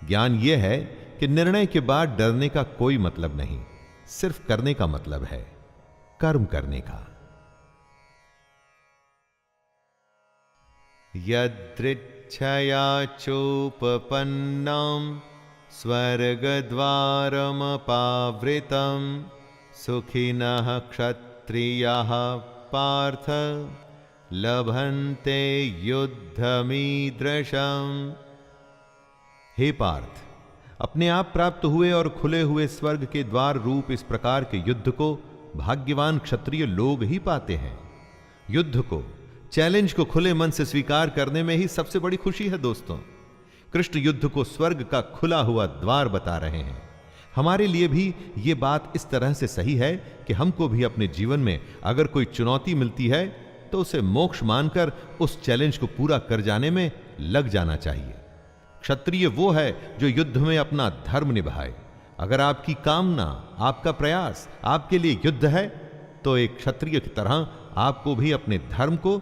ज्ञान यह है कि निर्णय के बाद डरने का कोई मतलब नहीं, सिर्फ करने का मतलब है, कर्म करने का। यदृच्छया चोपपन्नं स्वर्गद्वारमपावृतं सुखिनः क्षत्रियाः पार्थ लभन्ते युद्धमीदृशम्। हे पार्थ, अपने आप प्राप्त हुए और खुले हुए स्वर्ग के द्वार रूप इस प्रकार के युद्ध को भाग्यवान क्षत्रिय लोग ही पाते हैं। युद्ध को, चैलेंज को खुले मन से स्वीकार करने में ही सबसे बड़ी खुशी है। दोस्तों, कृष्ण युद्ध को स्वर्ग का खुला हुआ द्वार बता रहे हैं। हमारे लिए भी यह बात इस तरह से सही है कि हमको भी अपने जीवन में अगर कोई चुनौती मिलती है तो उसे मोक्ष मानकर उस चैलेंज को पूरा कर जाने में लग जाना चाहिए। क्षत्रिय वो है जो युद्ध में अपना धर्म निभाए। अगर आपकी कामना, आपका प्रयास आपके लिए युद्ध है तो एक क्षत्रिय की तरह आपको भी अपने धर्म को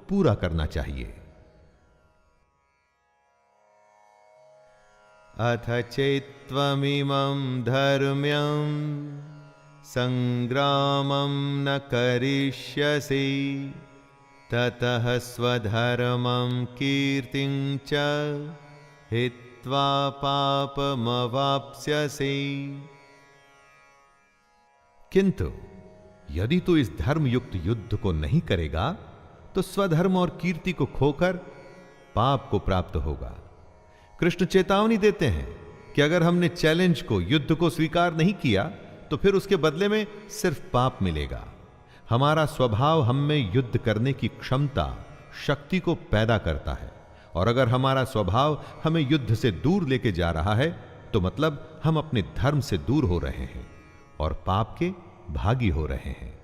पूरा करना चाहिए। अथ चेत्त्वमिमं धर्म्यं संग्रामं न करिष्यसि ततः स्वधर्मं कीर्तिं च हित्वा पापमवाप्स्यसि। किंतु यदि तू इस धर्मयुक्त युद्ध को नहीं करेगा तो स्वधर्म और कीर्ति को खोकर पाप को प्राप्त होगा। कृष्ण चेतावनी देते हैं कि अगर हमने चैलेंज को, युद्ध को स्वीकार नहीं किया तो फिर उसके बदले में सिर्फ पाप मिलेगा। हमारा स्वभाव हम में युद्ध करने की क्षमता, शक्ति को पैदा करता है, और अगर हमारा स्वभाव हमें युद्ध से दूर लेके जा रहा है तो मतलब हम अपने धर्म से दूर हो रहे हैं और पाप के भागी हो रहे हैं।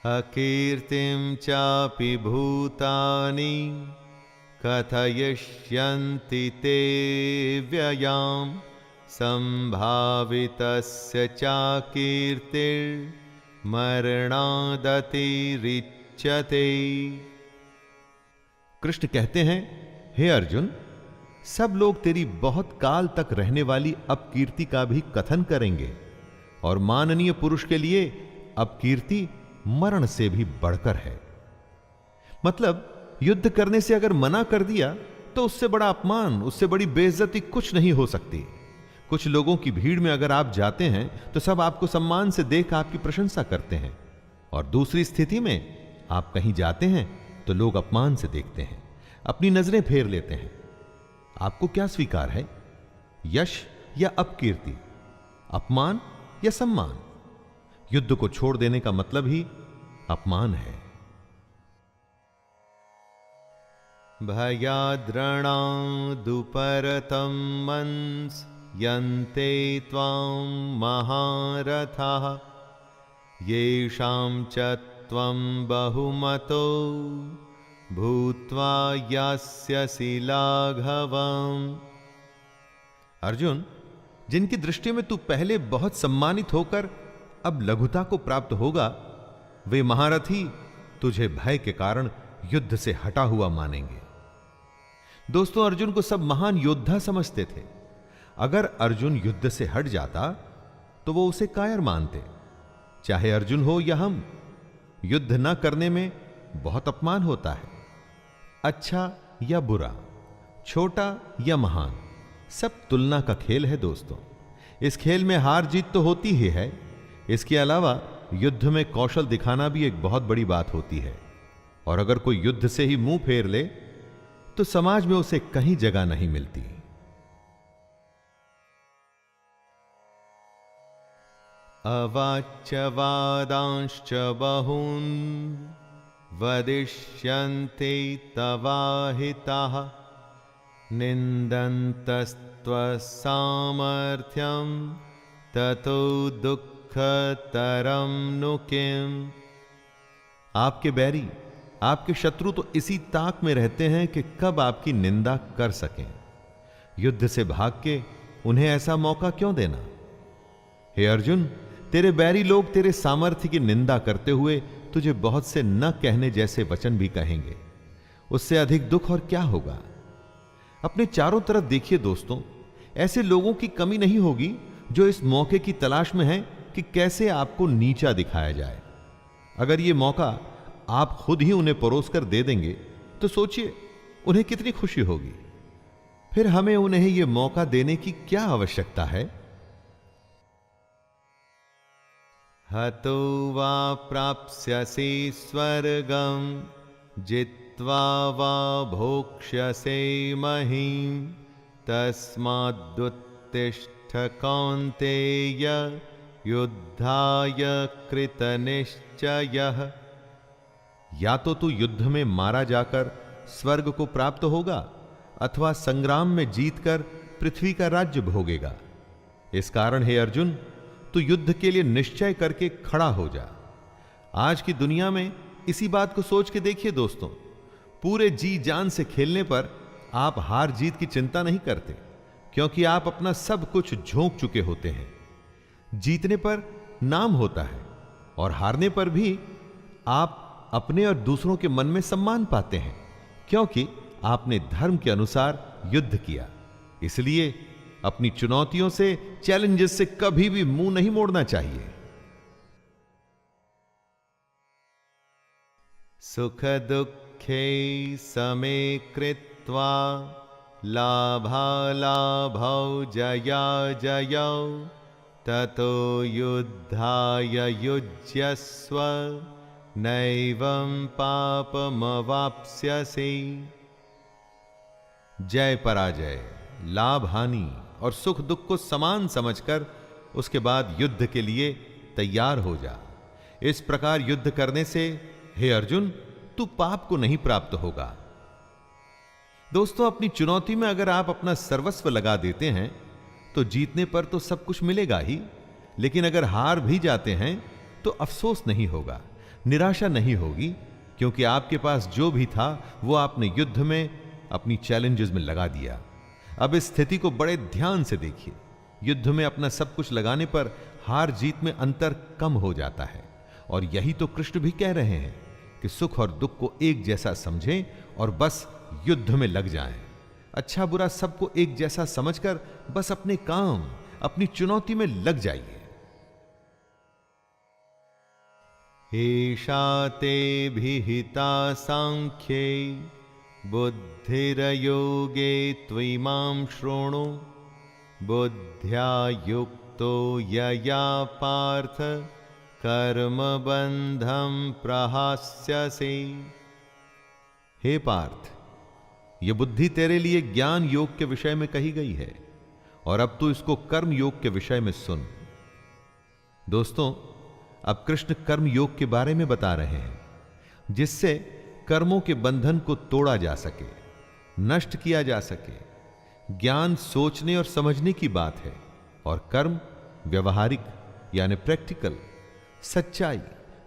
अकीर्तिं चापि भूतानि कथयिष्यन्ति ते व्ययां संभावितस्य चाकीर्तिर्मरणादतिरिच्यते। कृष्ण कहते हैं, हे अर्जुन, सब लोग तेरी बहुत काल तक रहने वाली अपकीर्ति का भी कथन करेंगे, और माननीय पुरुष के लिए अपकीर्ति मरण से भी बढ़कर है। मतलब युद्ध करने से अगर मना कर दिया तो उससे बड़ा अपमान, उससे बड़ी बेइज्जती कुछ नहीं हो सकती। कुछ लोगों की भीड़ में अगर आप जाते हैं तो सब आपको सम्मान से देख आपकी प्रशंसा करते हैं, और दूसरी स्थिति में आप कहीं जाते हैं तो लोग अपमान से देखते हैं, अपनी नजरें फेर लेते हैं। आपको क्या स्वीकार है, यश या अपकीर्ति, अपमान या सम्मान? युद्ध को छोड़ देने का मतलब ही अपमान है। भयाद्रणादुपरतं मंस यन्ते त्वां महारथाः येषां च त्वं बहुमतो भूत्वा यास्यसि लाघवम्। अर्जुन, जिनकी दृष्टि में तू पहले बहुत सम्मानित होकर अब लघुता को प्राप्त होगा, वे महारथी तुझे भय के कारण युद्ध से हटा हुआ मानेंगे। दोस्तों, अर्जुन को सब महान योद्धा समझते थे। अगर अर्जुन युद्ध से हट जाता तो वो उसे कायर मानते। चाहे अर्जुन हो या हम, युद्ध न करने में बहुत अपमान होता है। अच्छा या बुरा, छोटा या महान, सब तुलना का खेल है दोस्तों। इस खेल में हार जीत तो होती ही है, इसके अलावा युद्ध में कौशल दिखाना भी एक बहुत बड़ी बात होती है। और अगर कोई युद्ध से ही मुंह फेर ले तो समाज में उसे कहीं जगह नहीं मिलती। अवाच्य वादांश्च बहून् वदिष्यन्ते तवाहिताः निन्दन्तस्त्वसामर्थ्यं ततो दुःखतरं नु किम्। आपके बैरी, आपके शत्रु तो इसी ताक में रहते हैं कि कब आपकी निंदा कर सकें। युद्ध से भाग के उन्हें ऐसा मौका क्यों देना? हे अर्जुन, तेरे बैरी लोग तेरे सामर्थ्य की निंदा करते हुए तुझे बहुत से न कहने जैसे वचन भी कहेंगे। उससे अधिक दुख और क्या होगा? अपने चारों तरफ देखिए दोस्तों, ऐसे लोगों की कमी नहीं होगी जो इस मौके की तलाश में हैं कि कैसे आपको नीचा दिखाया जाए। अगर ये मौका आप खुद ही उन्हें परोस कर दे देंगे तो सोचिए उन्हें कितनी खुशी होगी। फिर हमें उन्हें यह मौका देने की क्या आवश्यकता है? हतो वा प्राप्स्यसि स्वर्गं जित्वा वा भोक्ष्यसे महीं तस्मादुत्तिष्ठ कौन्तेय युद्धाय कृतनिश्चयः। या तो तू युद्ध में मारा जाकर स्वर्ग को प्राप्त होगा अथवा संग्राम में जीतकर पृथ्वी का राज्य भोगेगा। इस कारण हे अर्जुन, तू युद्ध के लिए निश्चय करके खड़ा हो जा। आज की दुनिया में इसी बात को सोच के देखिए दोस्तों, पूरे जी जान से खेलने पर आप हार जीत की चिंता नहीं करते, क्योंकि आप अपना सब कुछ झोंक चुके होते हैं। जीतने पर नाम होता है और हारने पर भी आप अपने और दूसरों के मन में सम्मान पाते हैं, क्योंकि आपने धर्म के अनुसार युद्ध किया। इसलिए अपनी चुनौतियों से, चैलेंजेस से कभी भी मुंह नहीं मोड़ना चाहिए। सुख दुखे समे कृत्वा लाभालाभौ जया जयौ ततो युद्धाय युज्यस्व नैवं पापमवाप्स्यसि। जय पराजय, लाभ हानि और सुख दुख को समान समझकर उसके बाद युद्ध के लिए तैयार हो जा। इस प्रकार युद्ध करने से हे अर्जुन, तू पाप को नहीं प्राप्त होगा। दोस्तों, अपनी चुनौती में अगर आप अपना सर्वस्व लगा देते हैं तो जीतने पर तो सब कुछ मिलेगा ही, लेकिन अगर हार भी जाते हैं तो अफसोस नहीं होगा, निराशा नहीं होगी, क्योंकि आपके पास जो भी था वो आपने युद्ध में, अपनी चैलेंजेस में लगा दिया। अब इस स्थिति को बड़े ध्यान से देखिए। युद्ध में अपना सब कुछ लगाने पर हार जीत में अंतर कम हो जाता है, और यही तो कृष्ण भी कह रहे हैं कि सुख और दुख को एक जैसा समझें और बस युद्ध में लग जाएं। अच्छा बुरा सबको एक जैसा समझकर बस अपने काम, अपनी चुनौती में लग जाइए। एषा ते विहिता सांख्ये बुद्धिर्योगे त्विमां शृणु बुद्ध्या युक्तो यया पार्थ कर्मबंधं प्रहास्यसि। हे पार्थ, यह बुद्धि तेरे लिए ज्ञान योग के विषय में कही गई है, और अब तू इसको कर्म योग के विषय में सुन। दोस्तों, अब कृष्ण कर्म योग के बारे में बता रहे हैं, जिससे कर्मों के बंधन को तोड़ा जा सके, नष्ट किया जा सके। ज्ञान सोचने और समझने की बात है, और कर्म व्यवहारिक यानी प्रैक्टिकल, सच्चाई,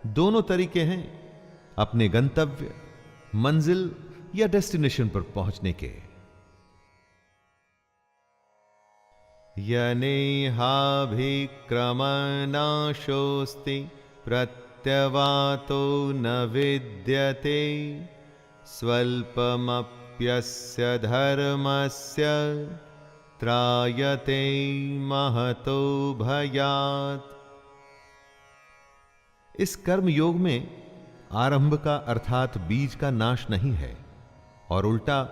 दोनों तरीके हैं अपने गंतव्य, मंजिल या डेस्टिनेशन पर पहुंचने के। यनेहाभिक्रमनाशोस्ति प्रत्यवातो न विद्यते स्वल्पमप्यस्य धर्मस्य त्रायते महतो भयात्। इस कर्म योग में आरंभ का अर्थात बीज का नाश नहीं है, और उल्टा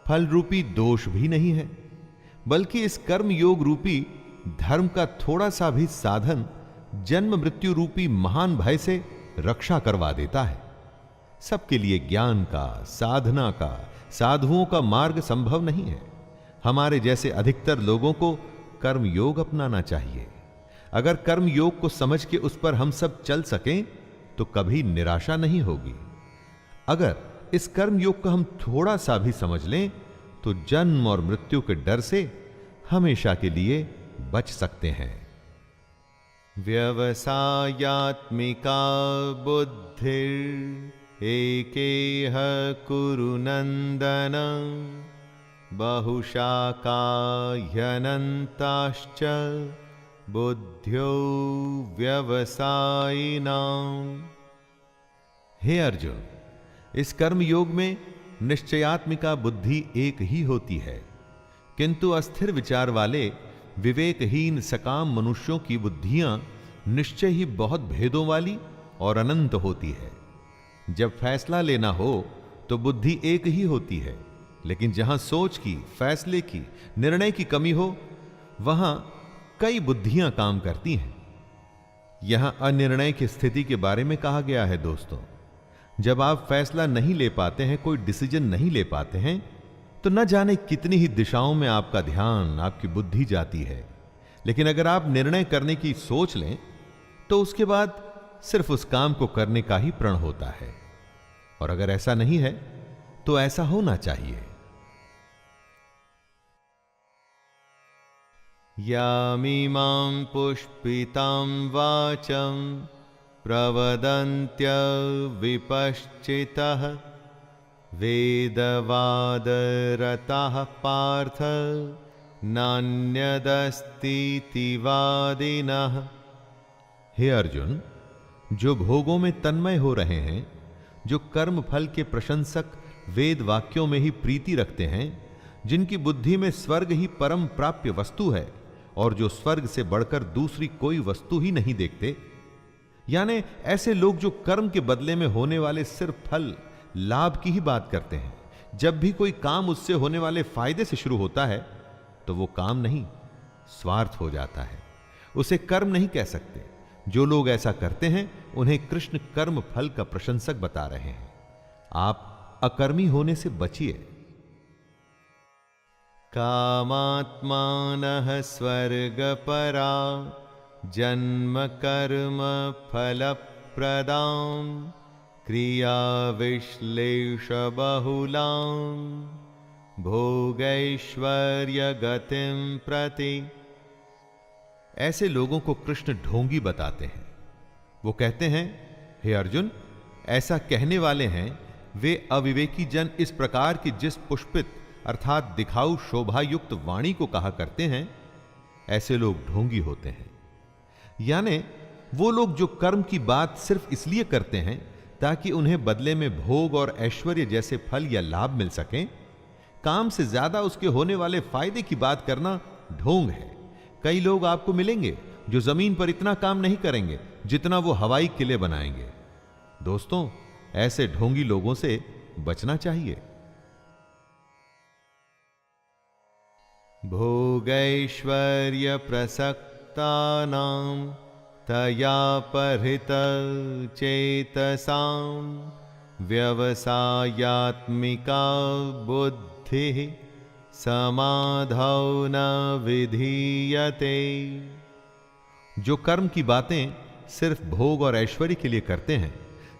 फल रूपी दोष भी नहीं है, बल्कि इस कर्म योग रूपी धर्म का थोड़ा सा भी साधन जन्म मृत्यु रूपी महान भय से रक्षा करवा देता है। सबके लिए ज्ञान का, साधना का, साधुओं का मार्ग संभव नहीं है। हमारे जैसे अधिकतर लोगों को कर्म योग अपनाना चाहिए। अगर कर्म योग को समझ के उस पर हम सब चल सकें तो कभी निराशा नहीं होगी। अगर इस कर्म योग को हम थोड़ा सा भी समझ लें तो जन्म और मृत्यु के डर से हमेशा के लिए बच सकते हैं। व्यवसायात्मिका बुद्धिर एकेह कुरु नंदन बहुशाखा ह्यनन्ताश्च बुद्ध्यो व्यवसायिनाम्। हे अर्जुन, इस कर्म योग में निश्चयात्मिका बुद्धि एक ही होती है, किंतु अस्थिर विचार वाले विवेकहीन सकाम मनुष्यों की बुद्धियां निश्चय ही बहुत भेदों वाली और अनंत होती है। जब फैसला लेना हो तो बुद्धि एक ही होती है, लेकिन जहां सोच की, फैसले की, निर्णय की कमी हो वहां कई बुद्धियां काम करती हैं। यहां अनिर्णय की स्थिति के बारे में कहा गया है। दोस्तों, जब आप फैसला नहीं ले पाते हैं, कोई डिसीजन नहीं ले पाते हैं, तो न जाने कितनी ही दिशाओं में आपका ध्यान, आपकी बुद्धि जाती है। लेकिन अगर आप निर्णय करने की सोच लें तो उसके बाद सिर्फ उस काम को करने का ही प्रण होता है। और अगर ऐसा नहीं है तो ऐसा होना चाहिए। यामिमां पुष्पितां वाचं प्रवदन्त्य विपश्चितः वेदवादरताः पार्थ नान्यदस्तीति वादिनः। हे अर्जुन, जो भोगों में तन्मय हो रहे हैं, जो कर्म फल के प्रशंसक वेद वाक्यों में ही प्रीति रखते हैं, जिनकी बुद्धि में स्वर्ग ही परम प्राप्य वस्तु है और जो स्वर्ग से बढ़कर दूसरी कोई वस्तु ही नहीं देखते, यानी ऐसे लोग जो कर्म के बदले में होने वाले सिर्फ फल लाभ की ही बात करते हैं। जब भी कोई काम उससे होने वाले फायदे से शुरू होता है तो वो काम नहीं, स्वार्थ हो जाता है, उसे कर्म नहीं कह सकते। जो लोग ऐसा करते हैं उन्हें कृष्ण कर्म फल का प्रशंसक बता रहे हैं। आप अकर्मी होने से बचिए। कामात्मानः स्वर्गपरा जन्म कर्म फल प्रदां क्रिया विश्लेष बहुलां भोगैश्वर्य गतिं प्रति। ऐसे लोगों को कृष्ण ढोंगी बताते हैं। वो कहते हैं, हे अर्जुन, ऐसा कहने वाले हैं वे अविवेकी जन इस प्रकार की जिस पुष्पित अर्थात दिखाऊ शोभा युक्त वाणी को कहा करते हैं, ऐसे लोग ढोंगी होते हैं। यानी वो लोग जो कर्म की बात सिर्फ इसलिए करते हैं ताकि उन्हें बदले में भोग और ऐश्वर्य जैसे फल या लाभ मिल सकें, काम से ज्यादा उसके होने वाले फायदे की बात करना ढोंग है। कई लोग आपको मिलेंगे जो जमीन पर इतना काम नहीं करेंगे जितना वो हवाई किले बनाएंगे। दोस्तों, ऐसे ढोंगी लोगों से बचना चाहिए। भोगैश्वर्य प्रसक्तानां तया परित चेतसां व्यवसायात्मिका बुद्धिः समाधौ न विधीयते। जो कर्म की बातें सिर्फ भोग और ऐश्वर्य के लिए करते हैं,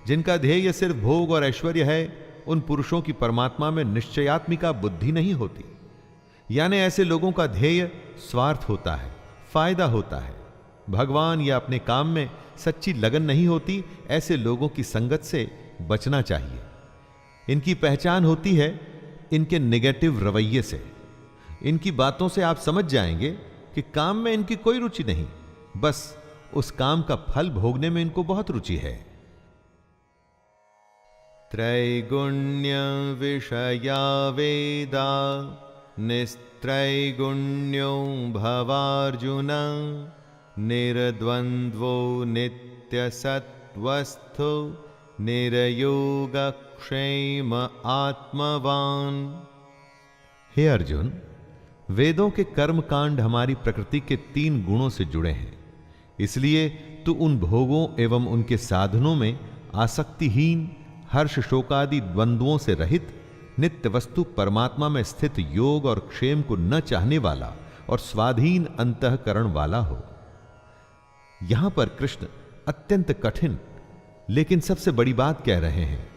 जिनका ध्येय सिर्फ भोग और ऐश्वर्य है, उन पुरुषों की परमात्मा में निश्चयात्मिका बुद्धि नहीं होती। यानी ऐसे लोगों का ध्येय स्वार्थ होता है, फायदा होता है। भगवान या अपने काम में सच्ची लगन नहीं होती। ऐसे लोगों की संगत से बचना चाहिए। इनकी पहचान होती है इनके नेगेटिव रवैये से। इनकी बातों से आप समझ जाएंगे कि काम में इनकी कोई रुचि नहीं, बस उस काम का फल भोगने में इनको बहुत रुचि है। त्रैगुण्य विषया वेदा निस्त्रैगुण्यो भवार्जुन निर्द्वन्द्वो नित्यसत्वस्थो निर्योगक्षेम आत्मवान। हे अर्जुन, वेदों के कर्म कांड हमारी प्रकृति के 3 गुणों से जुड़े हैं। इसलिए तू उन भोगों एवं उनके साधनों में आसक्तिहीन, हर्ष शोकादि द्वंद्वों से रहित, नित्य वस्तु परमात्मा में स्थित योग और क्षेम को न चाहने वाला और स्वाधीन अंतःकरण वाला हो। यहां पर कृष्ण अत्यंत कठिन लेकिन सबसे बड़ी बात कह रहे हैं।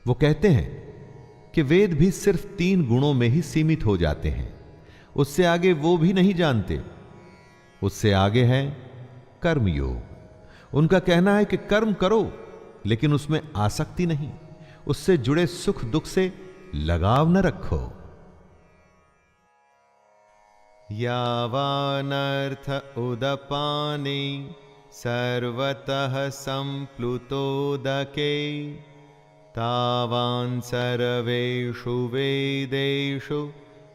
वो कहते हैं कि वेद भी सिर्फ 3 गुणों में ही सीमित हो जाते हैं, उससे आगे वो भी नहीं जानते। उससे आगे है कर्मयोग। उनका कहना है कि कर्म करो लेकिन उसमें आसक्ति नहीं, उससे जुड़े सुख दुख से लगाव न रखो। यावानर्थ उदपाने सर्वतः संप्लुतोदके तावान् सर्वेषु वेदेषु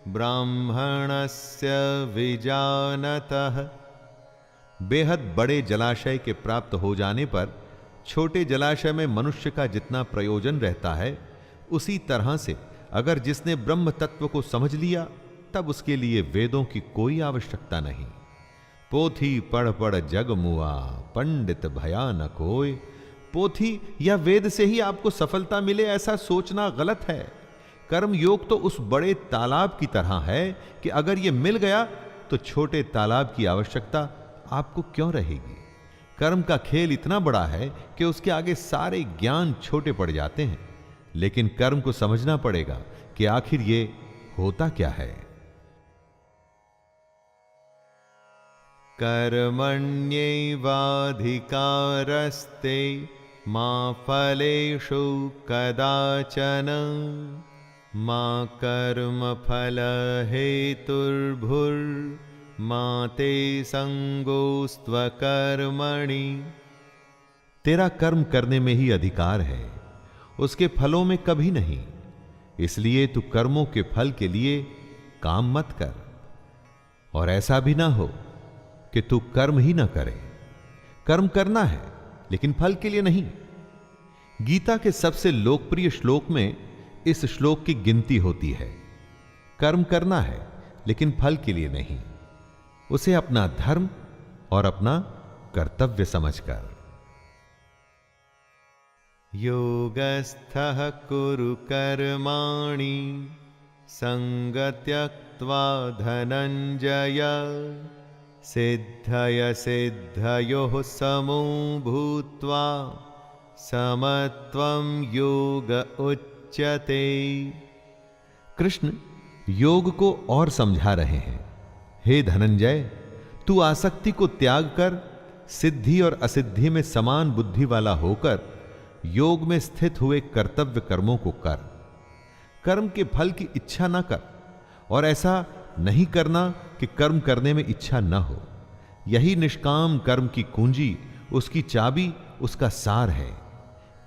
ब्राह्मणस्य विजानतः। बेहद बड़े जलाशय के प्राप्त हो जाने पर छोटे जलाशय में मनुष्य का जितना प्रयोजन रहता है, उसी तरह से अगर जिसने ब्रह्म तत्व को समझ लिया तब उसके लिए वेदों की कोई आवश्यकता नहीं। पोथी पढ़ पढ़ जग मुआ पंडित भया न कोय। पोथी या वेद से ही आपको सफलता मिले ऐसा सोचना गलत है। कर्म योग तो उस बड़े तालाब की तरह है कि अगर यह मिल गया तो छोटे तालाब की आवश्यकता आपको क्यों रहेगी। कर्म का खेल इतना बड़ा है कि उसके आगे सारे ज्ञान छोटे पड़ जाते हैं। लेकिन कर्म को समझना पड़ेगा कि आखिर ये होता क्या है। कर्मण्येवाधिकारस्ते मा फलेषु कदाचन मा कर्मफल हेतुर्भुर्मा ते संगोस्त्वकर्मणि। तेरा कर्म करने में ही अधिकार है, उसके फलों में कभी नहीं। इसलिए तू कर्मों के फल के लिए काम मत कर। और ऐसा भी ना हो कि तू कर्म ही ना करे। कर्म करना है लेकिन फल के लिए नहीं। गीता के सबसे लोकप्रिय श्लोक में इस श्लोक की गिनती होती है। कर्म करना है लेकिन फल के लिए नहीं, उसे अपना धर्म और अपना कर्तव्य समझकर। योगस्थः कुरु कर्माणि संगत्यक्त्वा धनंजय सिद्धय सिद्धयोः समो भूत्वा समत्वं योग उच्यते। कृष्ण योग को और समझा रहे हैं। हे धनंजय, तू आसक्ति को त्याग कर सिद्धि और असिद्धि में समान बुद्धि वाला होकर योग में स्थित हुए कर्तव्य कर्मों को कर। कर्म के फल की इच्छा न कर, और ऐसा नहीं करना कि कर्म करने में इच्छा न हो। यही निष्काम कर्म की कुंजी, उसकी चाबी, उसका सार है।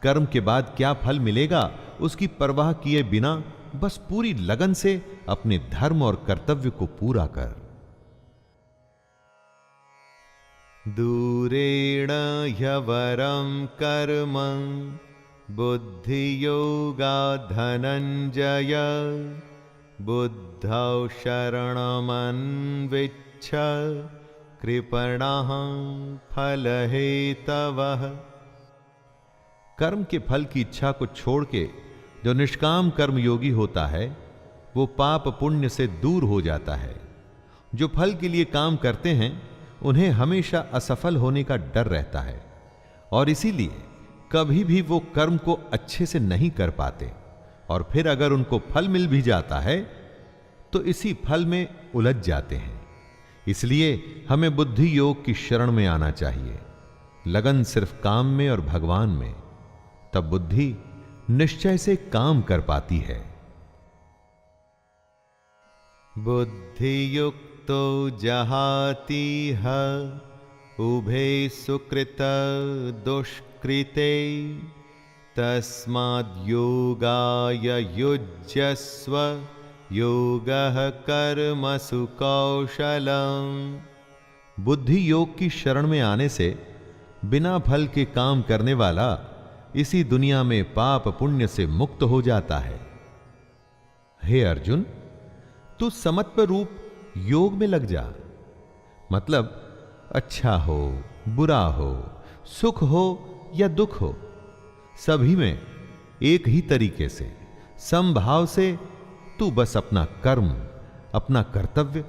कर्म के बाद क्या फल मिलेगा उसकी परवाह किए बिना बस पूरी लगन से अपने धर्म और कर्तव्य को पूरा कर। दूरेण ह्यवरं कर्म बुद्धि योगा धनंजय बुद्धौ शरणमन्विच्छ कृपणः फलहेतवः। कर्म के फल की इच्छा को छोड़ के जो निष्काम कर्म योगी होता है वो पाप पुण्य से दूर हो जाता है। जो फल के लिए काम करते हैं उन्हें हमेशा असफल होने का डर रहता है, और इसीलिए कभी भी वो कर्म को अच्छे से नहीं कर पाते, और फिर अगर उनको फल मिल भी जाता है तो इसी फल में उलझ जाते हैं। इसलिए हमें बुद्धि योग की शरण में आना चाहिए। लगन सिर्फ काम में और भगवान में, तब बुद्धि निश्चय से काम कर पाती है। बुद्धि युक्तो जहातीह उभे सुकृत दुष्कृते तस्माद् योगाय युज्यस्व योगः कर्मसु कौशलम्। बुद्धि योग की शरण में आने से बिना फल के काम करने वाला इसी दुनिया में पाप पुण्य से मुक्त हो जाता है। हे अर्जुन, तू समत्व रूप योग में लग जा। मतलब अच्छा हो बुरा हो, सुख हो या दुख हो, सभी में एक ही तरीके से समभाव से तू बस अपना कर्म, अपना कर्तव्य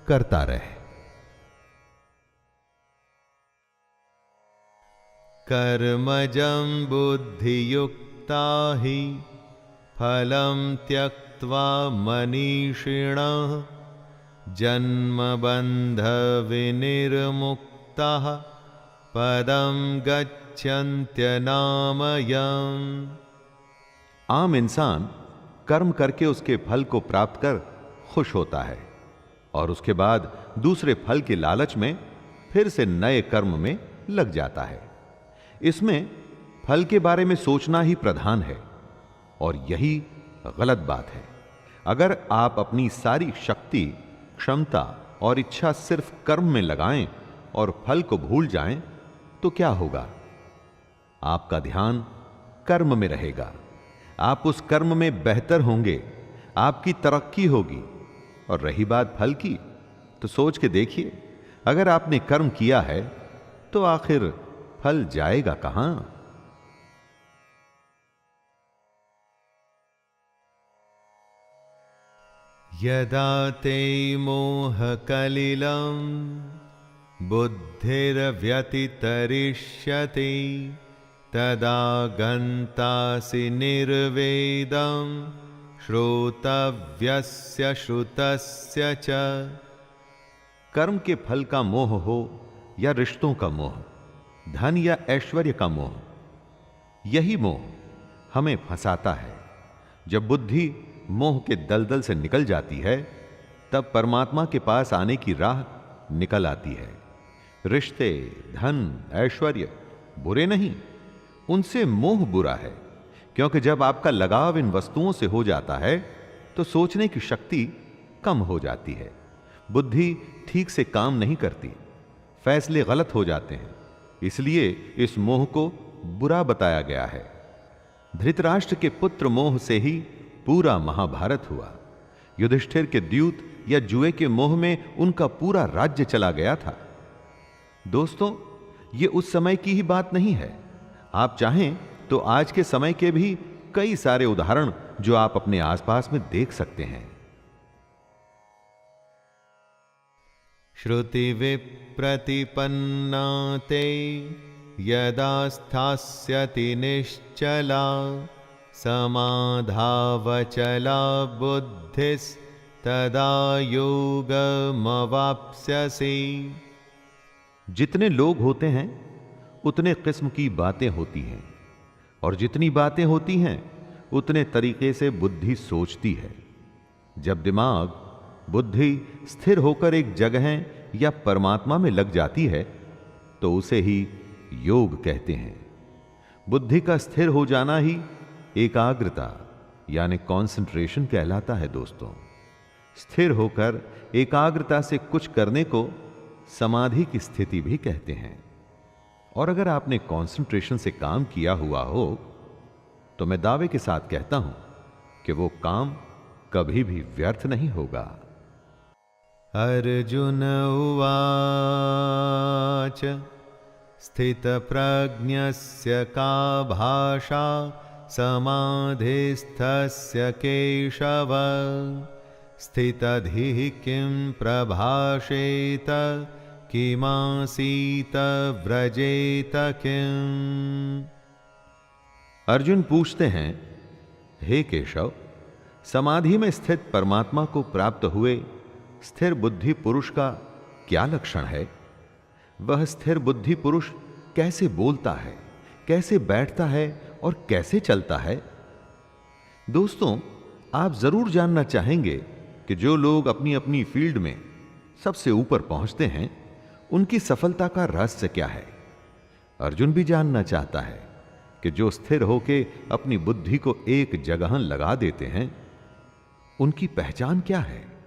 करता रहे। कर्मजं बुद्धियुक्ता हि फलं त्यक्त्वा मनीषिणः जन्मबन्ध विनिर्मुक्ताः पदं गच्छन्त्यनामयम्। आम इंसान कर्म करके उसके फल को प्राप्त कर खुश होता है, और उसके बाद दूसरे फल के लालच में फिर से नए कर्म में लग जाता है। इसमें फल के बारे में सोचना ही प्रधान है, और यही गलत बात है। अगर आप अपनी सारी शक्ति, क्षमता और इच्छा सिर्फ कर्म में लगाएं और फल को भूल जाएं, तो क्या होगा? आपका ध्यान कर्म में रहेगा, आप उस कर्म में बेहतर होंगे, आपकी तरक्की होगी। और रही बात फल की, तो सोच के देखिए, अगर आपने कर्म किया है तो आखिर फल जाएगा कहां? यदा ते मोह कलिलं बुद्धिर्व्यतितरिष्यति तदा गन्तासि निर्वेदं श्रोतव्यस्य श्रुतस्य च। कर्म के फल का मोह हो या रिश्तों का मोह, धन या ऐश्वर्य का मोह, यही मोह हमें फंसाता है। जब बुद्धि मोह के दलदल से निकल जाती है, तब परमात्मा के पास आने की राह निकल आती है। रिश्ते, धन, ऐश्वर्य बुरे नहीं, उनसे मोह बुरा है, क्योंकि जब आपका लगाव इन वस्तुओं से हो जाता है तो सोचने की शक्ति कम हो जाती है, बुद्धि ठीक से काम नहीं करती, फैसले गलत हो जाते हैं। इसलिए इस मोह को बुरा बताया गया है। धृतराष्ट्र के पुत्र मोह से ही पूरा महाभारत हुआ। युधिष्ठिर के द्यूत या जुए के मोह में उनका पूरा राज्य चला गया था। दोस्तों, ये उस समय की ही बात नहीं है। आप चाहें तो आज के समय के भी कई सारे उदाहरण जो आप अपने आसपास में देख सकते हैं। श्रुति विप्रतिपन्ना ते यदा स्थास्यति निश्चला समाधावचला बुद्धिस्तदा योगमवाप्स्यसि। जितने लोग होते हैं उतने किस्म की बातें होती हैं, और जितनी बातें होती हैं उतने तरीके से बुद्धि सोचती है। जब दिमाग, बुद्धि स्थिर होकर एक जगह या परमात्मा में लग जाती है तो उसे ही योग कहते हैं। बुद्धि का स्थिर हो जाना ही एकाग्रता यानी कंसंट्रेशन कहलाता है। दोस्तों, स्थिर होकर एकाग्रता से कुछ करने को समाधि की स्थिति भी कहते हैं। और अगर आपने कंसंट्रेशन से काम किया हुआ हो तो मैं दावे के साथ कहता हूं कि वो काम कभी भी व्यर्थ नहीं होगा। अर्जुन उवाच स्थितप्रज्ञस्य का भाषा समाधिस्थस्य केशव स्थितधिः किं प्रभाषेत किमासीत व्रजेत किम्। अर्जुन पूछते हैं, हे केशव, समाधि में स्थित परमात्मा को प्राप्त हुए स्थिर बुद्धि पुरुष का क्या लक्षण है? वह स्थिर बुद्धि पुरुष कैसे बोलता है, कैसे बैठता है और कैसे चलता है? दोस्तों, आप जरूर जानना चाहेंगे कि जो लोग अपनी अपनी फील्ड में सबसे ऊपर पहुंचते हैं उनकी सफलता का रहस्य क्या है। अर्जुन भी जानना चाहता है कि जो स्थिर होके अपनी बुद्धि को एक जगह लगा देते हैं उनकी पहचान क्या है।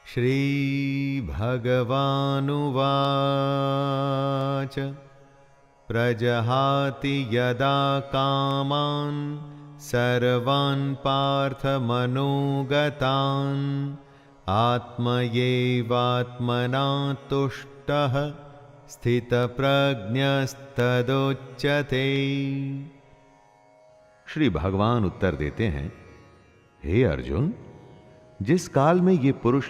श्री भगवानुवाच प्रजहाति यदा कामान् सर्वान् पार्थ मनोगतान् आत्मयैवात्मना तुष्टः स्थितप्रज्ञस्तदोच्यते। श्री भगवान उत्तर देते हैं, हे अर्जुन, जिस काल में ये पुरुष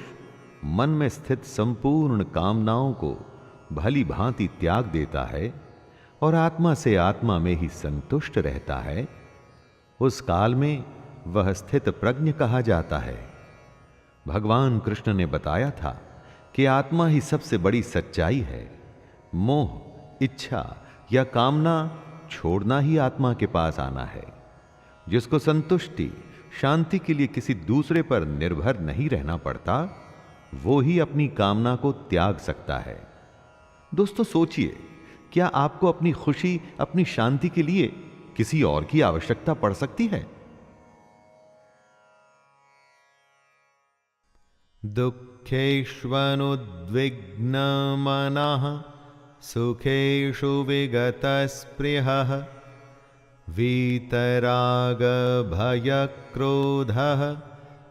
मन में स्थित संपूर्ण कामनाओं को भली भांति त्याग देता है और आत्मा से आत्मा में ही संतुष्ट रहता है, उस काल में वह स्थित प्रज्ञ कहा जाता है। भगवान कृष्ण ने बताया था कि आत्मा ही सबसे बड़ी सच्चाई है। मोह, इच्छा या कामना छोड़ना ही आत्मा के पास आना है। जिसको संतुष्टि, शांति के लिए किसी दूसरे पर निर्भर नहीं रहना पड़ता, वो ही अपनी कामना को त्याग सकता है। दोस्तों, सोचिए, क्या आपको अपनी खुशी, अपनी शांति के लिए किसी और की आवश्यकता पड़ सकती है? दुःखेष्वनुद्विग्नमनः सुखेषु विगतस्पृहः वीतरागभयक्रोधः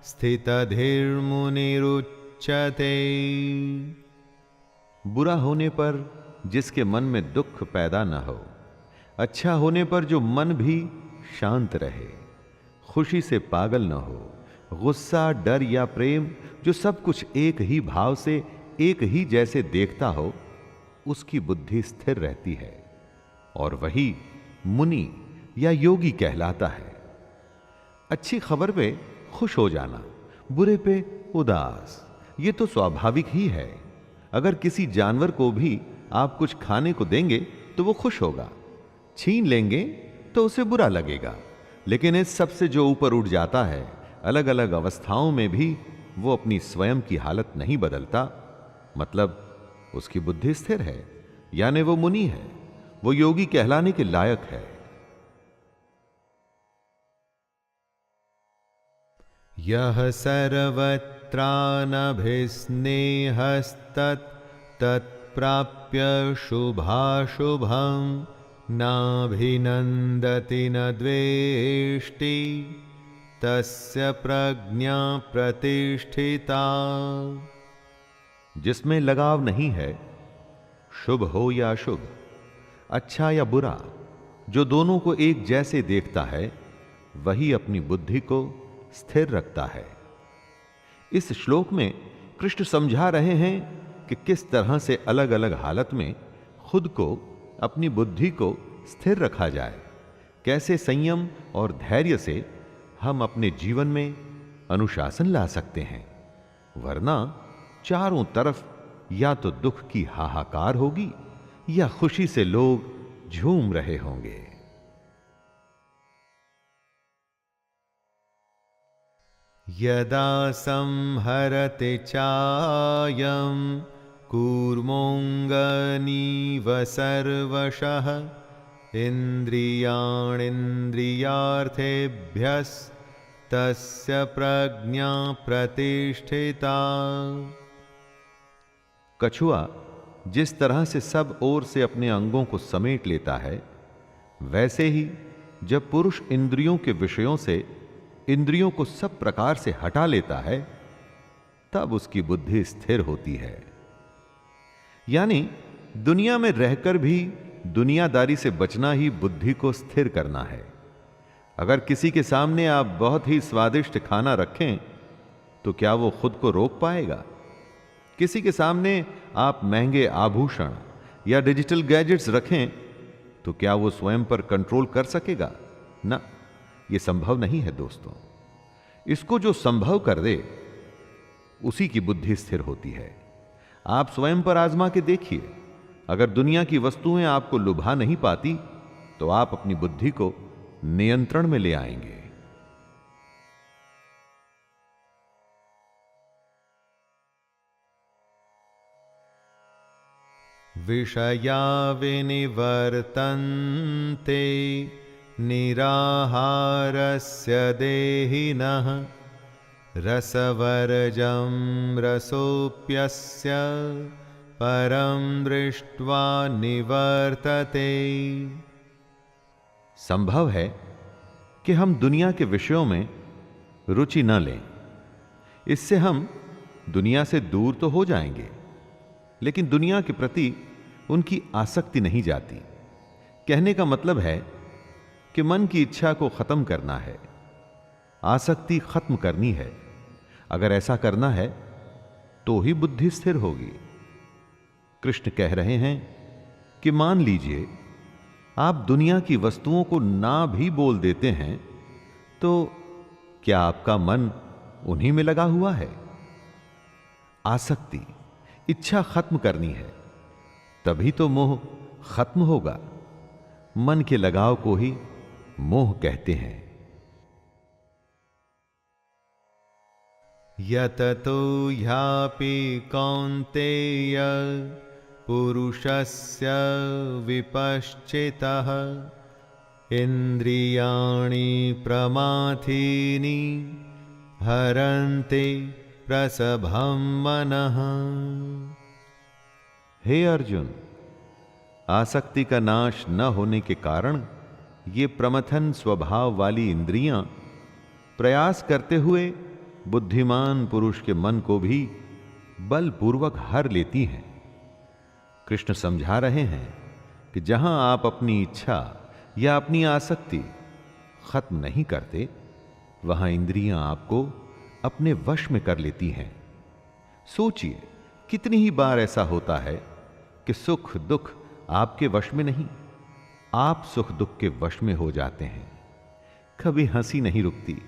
स्थितधीर्मुनिरुच्यते। बुरा होने पर जिसके मन में दुख पैदा न हो, अच्छा होने पर जो मन भी शांत रहे, खुशी से पागल न हो, गुस्सा, डर या प्रेम जो सब कुछ एक ही भाव से एक ही जैसे देखता हो, उसकी बुद्धि स्थिर रहती है और वही मुनि या योगी कहलाता है। अच्छी खबर पे खुश हो जाना, बुरे पे उदास, ये तो स्वाभाविक ही है। अगर किसी जानवर को भी आप कुछ खाने को देंगे तो वो खुश होगा, छीन लेंगे तो उसे बुरा लगेगा। लेकिन इस सब से जो ऊपर उठ जाता है, अलग अलग अवस्थाओं में भी वो अपनी स्वयं की हालत नहीं बदलता, मतलब उसकी बुद्धि स्थिर है, यानी वो मुनि है। वो योगी कहलाने के लायक है। यह सर्वत्रानभिस्नेहस्तत् तत्प्राप्य शुभाशुभं नाभिनन्दति न द्वेष्टि तस्य प्रज्ञा प्रतिष्ठिता। जिसमें लगाव नहीं है, शुभ हो या अशुभ, अच्छा या बुरा, जो दोनों को एक जैसे देखता है, वही अपनी बुद्धि को स्थिर रखता है। इस श्लोक में कृष्ण समझा रहे हैं कि किस तरह से अलग अलग हालत में खुद को, अपनी बुद्धि को स्थिर रखा जाए, कैसे संयम और धैर्य से हम अपने जीवन में अनुशासन ला सकते हैं, वरना चारों तरफ या तो दुख की हाहाकार होगी या खुशी से लोग झूम रहे होंगे। यदा संहरते चायं कूर्मोऽङ्गनीव सर्वशः इन्द्रियाणीन्द्रियार्थेभ्यस्तस्य प्रज्ञा प्रतिष्ठिता। कछुआ जिस तरह से सब ओर से अपने अंगों को समेट लेता है, वैसे ही जब पुरुष इंद्रियों के विषयों से इंद्रियों को सब प्रकार से हटा लेता है, तब उसकी बुद्धि स्थिर होती है। यानी दुनिया में रहकर भी दुनियादारी से बचना ही बुद्धि को स्थिर करना है। अगर किसी के सामने आप बहुत ही स्वादिष्ट खाना रखें, तो क्या वो खुद को रोक पाएगा? किसी के सामने आप महंगे आभूषण या डिजिटल गैजेट्स रखें, तो क्या वो स्वयं पर कंट्रोल कर सकेगा? ना, ये संभव नहीं है दोस्तों। इसको जो संभव कर दे, उसी की बुद्धि स्थिर होती है। आप स्वयं पर आजमा के देखिए, अगर दुनिया की वस्तुएं आपको लुभा नहीं पाती, तो आप अपनी बुद्धि को नियंत्रण में ले आएंगे। विषया विनिवर्तन्ते निराहारस्य देहिनः रसवर्जं रसोऽप्यस्य परं दृष्ट्वा निवर्तते। संभव है कि हम दुनिया के विषयों में रुचि न लें, इससे हम दुनिया से दूर तो हो जाएंगे, लेकिन दुनिया के प्रति उनकी आसक्ति नहीं जाती। कहने का मतलब है कि मन की इच्छा को खत्म करना है, आसक्ति खत्म करनी है। अगर ऐसा करना है तो ही बुद्धि स्थिर होगी। कृष्ण कह रहे हैं कि मान लीजिए आप दुनिया की वस्तुओं को ना भी बोल देते हैं, तो क्या आपका मन उन्हीं में लगा हुआ है? आसक्ति, इच्छा खत्म करनी है, तभी तो मोह खत्म होगा। मन के लगाव को ही मोह कहते हैं। यततो ह्यापि कौन्तेय पुरुषस्य विपश्चितः इंद्रियाणि प्रमाथीनि हरन्ते प्रसभं मनः। हे अर्जुन, आसक्ति का नाश न होने के कारण ये प्रमथन स्वभाव वाली इंद्रियां प्रयास करते हुए बुद्धिमान पुरुष के मन को भी बलपूर्वक हर लेती हैं। कृष्ण समझा रहे हैं कि जहां आप अपनी इच्छा या अपनी आसक्ति खत्म नहीं करते, वहां इंद्रियां आपको अपने वश में कर लेती हैं। सोचिए, कितनी ही बार ऐसा होता है कि सुख दुख आपके वश में नहीं, आप सुख दुख के वश में हो जाते हैं। कभी हंसी नहीं रुकती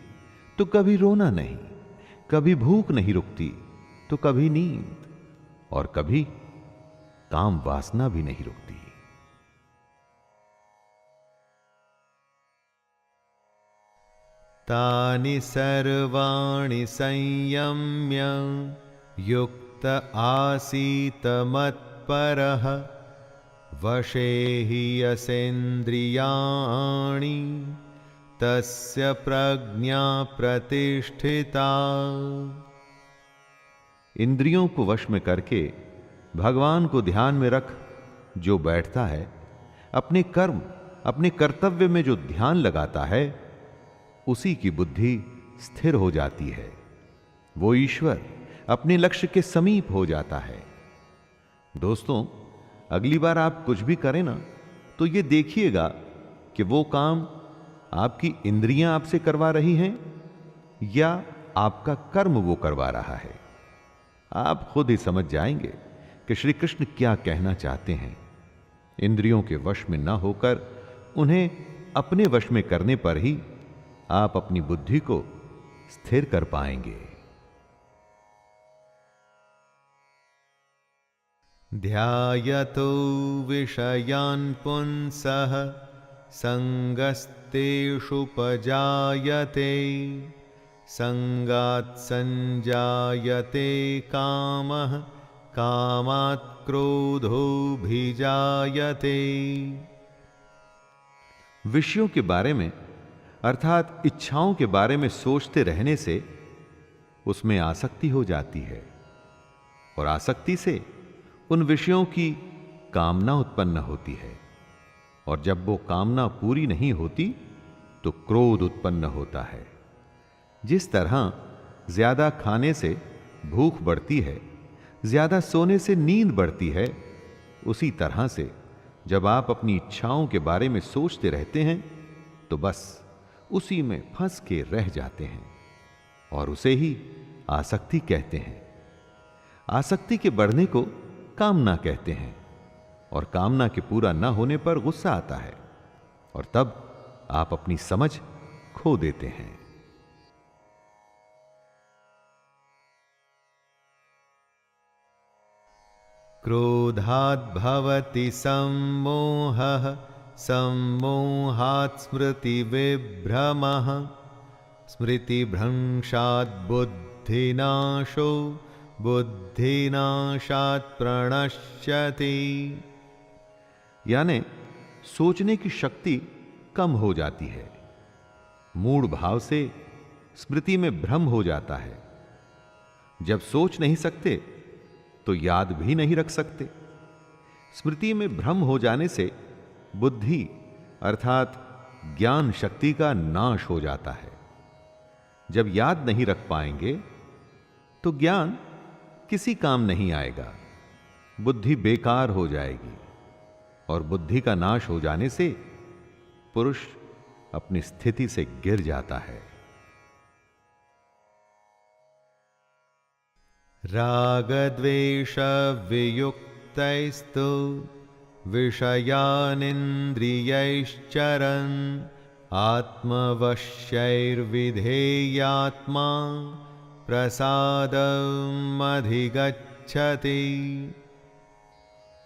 तो कभी रोना नहीं, कभी भूख नहीं रुकती तो कभी नींद, और कभी काम वासना भी नहीं रुकती। तानि सर्वाणि संयम्य युक्त आसीत मत्परः वशे हि यसेन्द्रियाणि तस्य प्रज्ञा प्रतिष्ठिता। इंद्रियों को वश में करके भगवान को ध्यान में रख जो बैठता है, अपने कर्म अपने कर्तव्य में जो ध्यान लगाता है, उसी की बुद्धि स्थिर हो जाती है। वो ईश्वर अपने लक्ष्य के समीप हो जाता है। दोस्तों, अगली बार आप कुछ भी करें ना, तो ये देखिएगा कि वो काम आपकी इंद्रियां आपसे करवा रही हैं या आपका कर्म वो करवा रहा है। आप खुद ही समझ जाएंगे कि श्री कृष्ण क्या कहना चाहते हैं। इंद्रियों के वश में ना होकर उन्हें अपने वश में करने पर ही आप अपनी बुद्धि को स्थिर कर पाएंगे। ध्यायतो विषयान् पुंसः संगस्तेषुपजायते संगात् संजायते कामः कामात् क्रोधोऽभिजायते। विषयों के बारे में अर्थात इच्छाओं के बारे में सोचते रहने से उसमें आसक्ति हो जाती है और आसक्ति से उन विषयों की कामना उत्पन्न होती है और जब वो कामना पूरी नहीं होती तो क्रोध उत्पन्न होता है। जिस तरह ज्यादा खाने से भूख बढ़ती है, ज्यादा सोने से नींद बढ़ती है, उसी तरह से जब आप अपनी इच्छाओं के बारे में सोचते रहते हैं तो बस उसी में फंस के रह जाते हैं और उसे ही आसक्ति कहते हैं। आसक्ति के बढ़ने को कामना कहते हैं और कामना के पूरा न होने पर गुस्सा आता है और तब आप अपनी समझ खो देते हैं। क्रोधात् भवति सम्मोहः सम्मोहात् स्मृतिविभ्रमः स्मृतिभ्रंशात् बुद्धिनाशो बुद्धिनाशात् प्रणश्यति। यानी सोचने की शक्ति कम हो जाती है, मूढ़ भाव से स्मृति में भ्रम हो जाता है। जब सोच नहीं सकते तो याद भी नहीं रख सकते। स्मृति में भ्रम हो जाने से बुद्धि अर्थात ज्ञान शक्ति का नाश हो जाता है। जब याद नहीं रख पाएंगे तो ज्ञान किसी काम नहीं आएगा, बुद्धि बेकार हो जाएगी और बुद्धि का नाश हो जाने से पुरुष अपनी स्थिति से गिर जाता है। राग द्वेष वियुक्तैस्तु विषयानिन्द्रियैश्चरन् आत्मवश्यैर्विधेयात्मा प्रसादम् अधिगच्छति।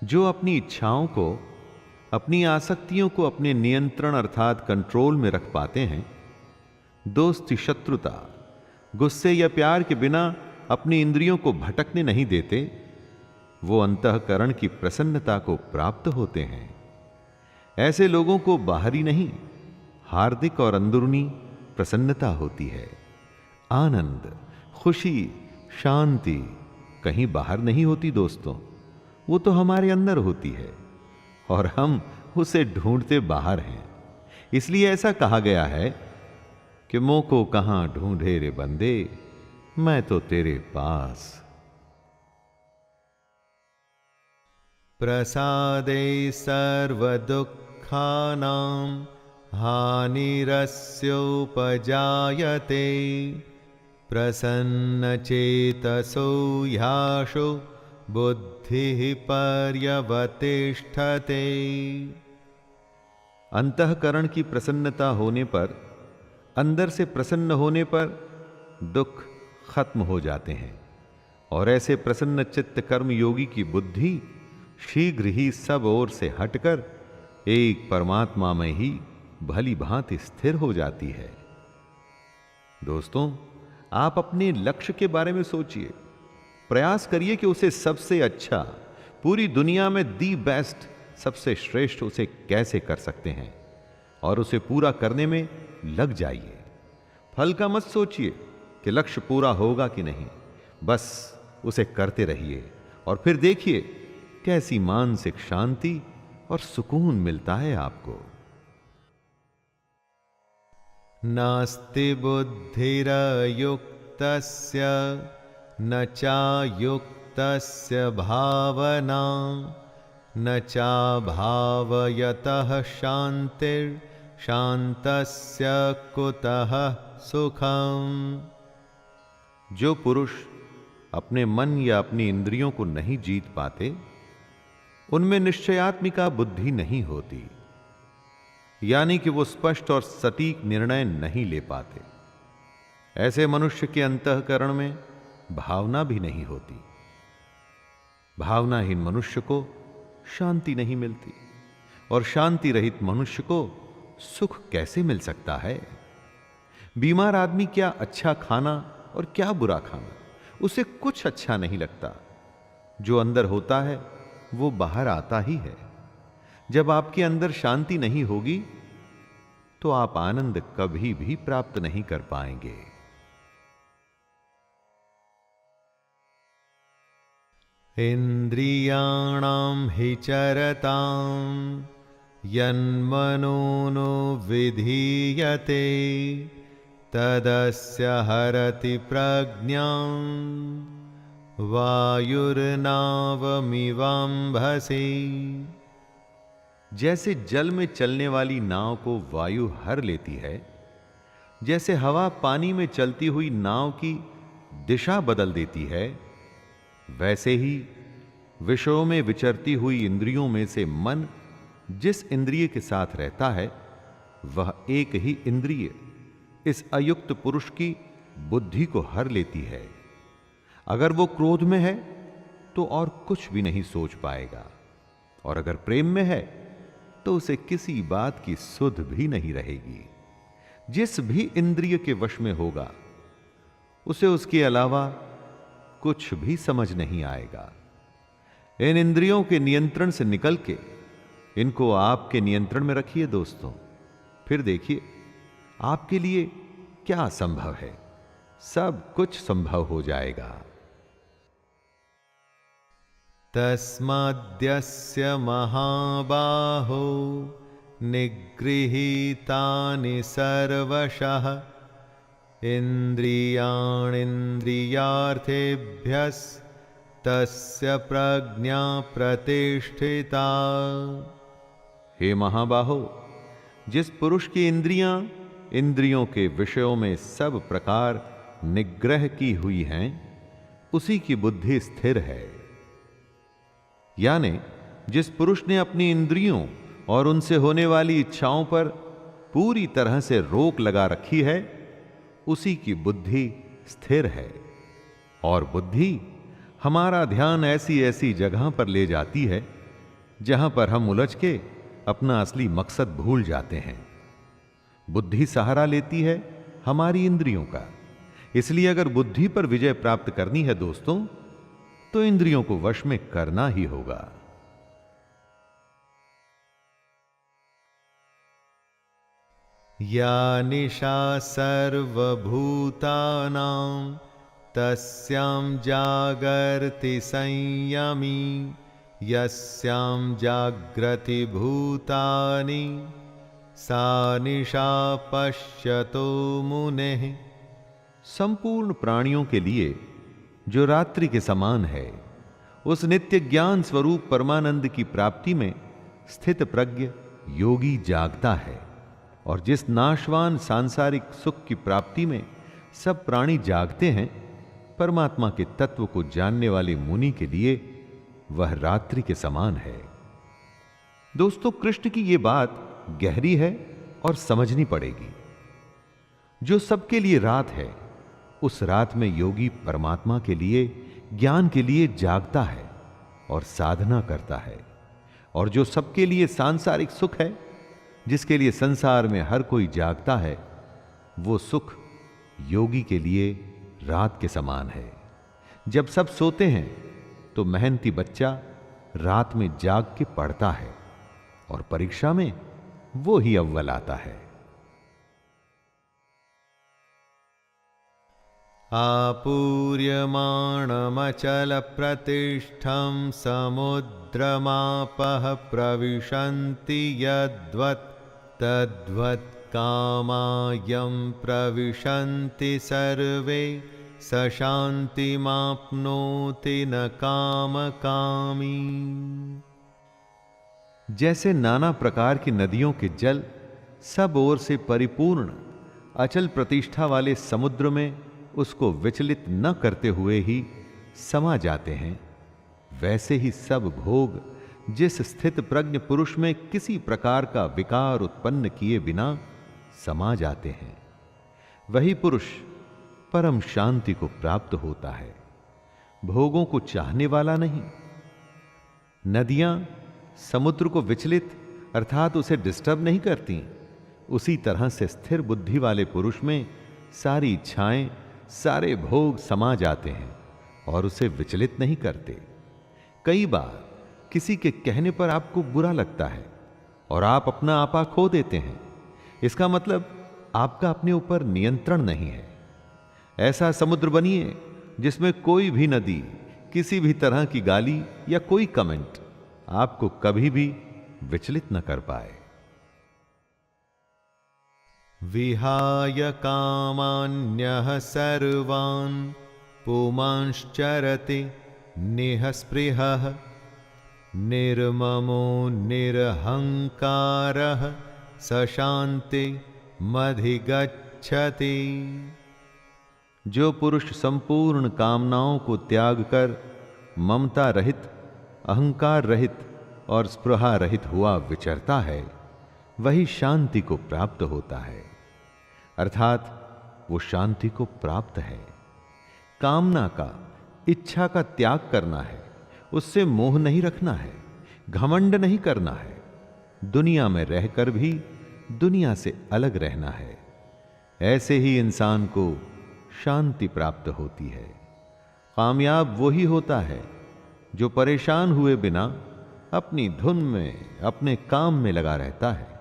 जो अपनी इच्छाओं को, अपनी आसक्तियों को अपने नियंत्रण अर्थात कंट्रोल में रख पाते हैं, दोस्ती शत्रुता गुस्से या प्यार के बिना अपनी इंद्रियों को भटकने नहीं देते, वो अंतःकरण की प्रसन्नता को प्राप्त होते हैं। ऐसे लोगों को बाहरी नहीं, हार्दिक और अंदरूनी प्रसन्नता होती है। आनंद, खुशी, शांति कहीं बाहर नहीं होती दोस्तों, वो तो हमारे अंदर होती है और हम उसे ढूंढते बाहर हैं। इसलिए ऐसा कहा गया है कि मोह को कहां ढूंढे रे बंदे, मैं तो तेरे पास। प्रसादे सर्वदुःखानां हानिरस्योपजायते प्रसन्नचेतसो ह्याशो बुद्धिः पर्यवतिष्ठते। अंतःकरण की प्रसन्नता होने पर, अंदर से प्रसन्न होने पर दुख खत्म हो जाते हैं और ऐसे प्रसन्न चित्त कर्म योगी की बुद्धि शीघ्र ही सब ओर से हटकर एक परमात्मा में ही भली भांति स्थिर हो जाती है। दोस्तों, आप अपने लक्ष्य के बारे में सोचिए, प्रयास करिए कि उसे सबसे अच्छा, पूरी दुनिया में दी बेस्ट सबसे श्रेष्ठ उसे कैसे कर सकते हैं और उसे पूरा करने में लग जाइए। फल का मत सोचिए कि लक्ष्य पूरा होगा कि नहीं, बस उसे करते रहिए और फिर देखिए कैसी मानसिक शांति और सुकून मिलता है आपको। नास्ति बुद्धिरयुक्तस्य न चायुक्तस्य भावना न चाभावयतः शांतिर्शान्तस्य कुतः सुखम। जो पुरुष अपने मन या अपनी इंद्रियों को नहीं जीत पाते, उनमें निश्चयात्मिका बुद्धि नहीं होती, यानी कि वो स्पष्ट और सटीक निर्णय नहीं ले पाते। ऐसे मनुष्य के अंतःकरण में भावना भी नहीं होती। भावनाहीन मनुष्य को शांति नहीं मिलती, और शांति रहित मनुष्य को सुख कैसे मिल सकता है? बीमार आदमी क्या अच्छा खाना और क्या बुरा खाना, उसे कुछ अच्छा नहीं लगता। जो अंदर होता है वो बाहर आता ही है। जब आपके अंदर शांति नहीं होगी तो आप आनंद कभी भी प्राप्त नहीं कर पाएंगे। इंद्रियाणां हि चरतां यन्मनोनो विधीयते तदस्य हरति प्रज्ञां वायुर्नावमिवाम्भसि। जैसे जल में चलने वाली नाव को वायु हर लेती है, जैसे हवा पानी में चलती हुई नाव की दिशा बदल देती है, वैसे ही विषयों में विचरती हुई इंद्रियों में से मन जिस इंद्रिय के साथ रहता है वह एक ही इंद्रिय इस अयुक्त पुरुष की बुद्धि को हर लेती है। अगर वो क्रोध में है तो और कुछ भी नहीं सोच पाएगा, और अगर प्रेम में है तो उसे किसी बात की सुध भी नहीं रहेगी। जिस भी इंद्रिय के वश में होगा उसे उसके अलावा कुछ भी समझ नहीं आएगा। इन इंद्रियों के नियंत्रण से निकल के इनको आपके नियंत्रण में रखिए दोस्तों, फिर देखिए आपके लिए क्या संभव है। सब कुछ संभव हो जाएगा। तस्माद्यस्य महाबाहो निगृहीतानि सर्वशः इंद्रियाणीन्द्रियार्थेभ्यस्तस्य प्रज्ञा प्रतिष्ठिता। हे महाबाहो, जिस पुरुष की इंद्रियां इंद्रियों के विषयों में सब प्रकार निग्रह की हुई हैं, उसी की बुद्धि स्थिर है। यानी जिस पुरुष ने अपनी इंद्रियों और उनसे होने वाली इच्छाओं पर पूरी तरह से रोक लगा रखी है, उसी की बुद्धि स्थिर है। और बुद्धि हमारा ध्यान ऐसी ऐसी जगह पर ले जाती है जहां पर हम उलझ के अपना असली मकसद भूल जाते हैं। बुद्धि सहारा लेती है हमारी इंद्रियों का। इसलिए अगर बुद्धि पर विजय प्राप्त करनी है दोस्तों, तो इंद्रियों को वश में करना ही होगा। या निशा सर्वभूतानां तस्यां जागर्ति संयमी यस्यां जाग्रति भूतानि सा निशा पश्यतो मुनेः। संपूर्ण प्राणियों के लिए जो रात्रि के समान है, उस नित्य ज्ञान स्वरूप परमानंद की प्राप्ति में स्थित प्रज्ञ योगी जागता है। और जिस नाशवान सांसारिक सुख की प्राप्ति में सब प्राणी जागते हैं, परमात्मा के तत्व को जानने वाले मुनि के लिए वह रात्रि के समान है। दोस्तों, कृष्ण की यह बात गहरी है और समझनी पड़ेगी। जो सबके लिए रात है, उस रात में योगी परमात्मा के लिए, ज्ञान के लिए जागता है और साधना करता है। और जो सबके लिए सांसारिक सुख है, जिसके लिए संसार में हर कोई जागता है, वो सुख योगी के लिए रात के समान है। जब सब सोते हैं तो मेहनती बच्चा रात में जाग के पढ़ता है और परीक्षा में वो ही अव्वल आता है। आपूर्यमाणमचल प्रतिष्ठं समुद्रमापः प्रविशन्ति यद्वत् तद्वत् कामायं प्रविशन्ति सर्वे स शान्तिमाप्नोति न कामकामी। जैसे नाना प्रकार की नदियों के जल सब ओर से परिपूर्ण अचल प्रतिष्ठा वाले समुद्र में उसको विचलित न करते हुए ही समा जाते हैं, वैसे ही सब भोग जिस स्थित प्रज्ञ पुरुष में किसी प्रकार का विकार उत्पन्न किए बिना समा जाते हैं, वही पुरुष परम शांति को प्राप्त होता है, भोगों को चाहने वाला नहीं। नदियां समुद्र को विचलित अर्थात उसे डिस्टर्ब नहीं करती, उसी तरह से स्थिर बुद्धि वाले पुरुष में सारी इच्छाएं, सारे भोग समा जाते हैं और उसे विचलित नहीं करते। कई बार किसी के कहने पर आपको बुरा लगता है और आप अपना आपा खो देते हैं, इसका मतलब आपका अपने ऊपर नियंत्रण नहीं है। ऐसा समुद्र बनिए जिसमें कोई भी नदी, किसी भी तरह की गाली या कोई कमेंट आपको कभी भी विचलित न कर पाए। विहाय कामान्यः सर्वान् पुमांश्चरति निःस्पृहः निर्ममो निरहंकारः स शान्तिमधिगच्छति। जो पुरुष संपूर्ण कामनाओं को त्याग कर ममता रहित, अहंकार रहित और स्पृहा रहित हुआ विचरता है, वही शांति को प्राप्त होता है, अर्थात वो शांति को प्राप्त है। कामना का, इच्छा का त्याग करना है, उससे मोह नहीं रखना है, घमंड नहीं करना है, दुनिया में रहकर भी दुनिया से अलग रहना है। ऐसे ही इंसान को शांति प्राप्त होती है। कामयाब वही होता है जो परेशान हुए बिना अपनी धुन में, अपने काम में लगा रहता है।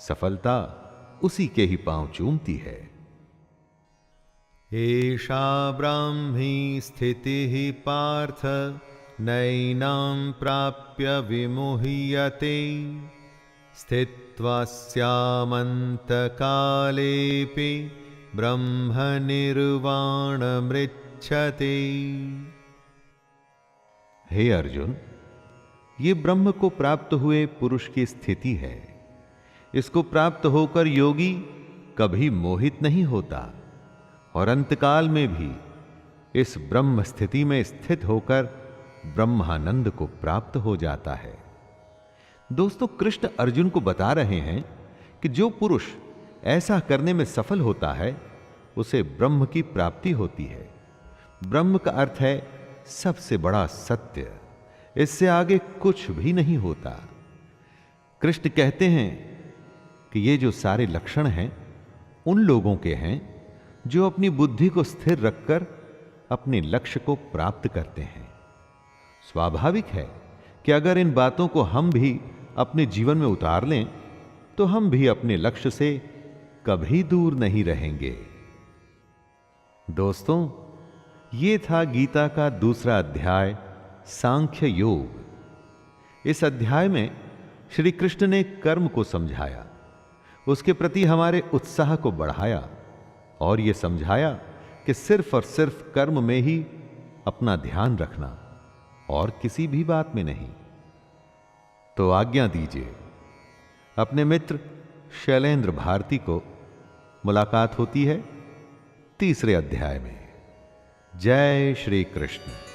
सफलता उसी के ही पांव चूमती है। एषा ब्राह्मी स्थितिः पार्थ नैनां प्राप्य विमुह्यते स्थित्वा स्यामन्तकालेऽपि ब्रह्मनिर्वाणमृच्छते। हे अर्जुन, ये ब्रह्म को प्राप्त हुए पुरुष की स्थिति है। इसको प्राप्त होकर योगी कभी मोहित नहीं होता और अंतकाल में भी इस ब्रह्म स्थिति में स्थित होकर ब्रह्मानंद को प्राप्त हो जाता है। दोस्तों, कृष्ण अर्जुन को बता रहे हैं कि जो पुरुष ऐसा करने में सफल होता है उसे ब्रह्म की प्राप्ति होती है। ब्रह्म का अर्थ है सबसे बड़ा सत्य, इससे आगे कुछ भी नहीं होता। कृष्ण कहते हैं कि ये जो सारे लक्षण हैं उन लोगों के हैं जो अपनी बुद्धि को स्थिर रखकर अपने लक्ष्य को प्राप्त करते हैं। स्वाभाविक है कि अगर इन बातों को हम भी अपने जीवन में उतार लें तो हम भी अपने लक्ष्य से कभी दूर नहीं रहेंगे। दोस्तों, ये था गीता का दूसरा अध्याय, सांख्य योग। इस अध्याय में श्री कृष्ण ने कर्म को समझाया, उसके प्रति हमारे उत्साह को बढ़ाया और यह समझाया कि सिर्फ और सिर्फ कर्म में ही अपना ध्यान रखना और किसी भी बात में नहीं। तो आज्ञा दीजिए, अपने मित्र शैलेंद्र भारती को मुलाकात होती है तीसरे अध्याय में। जय श्री कृष्ण।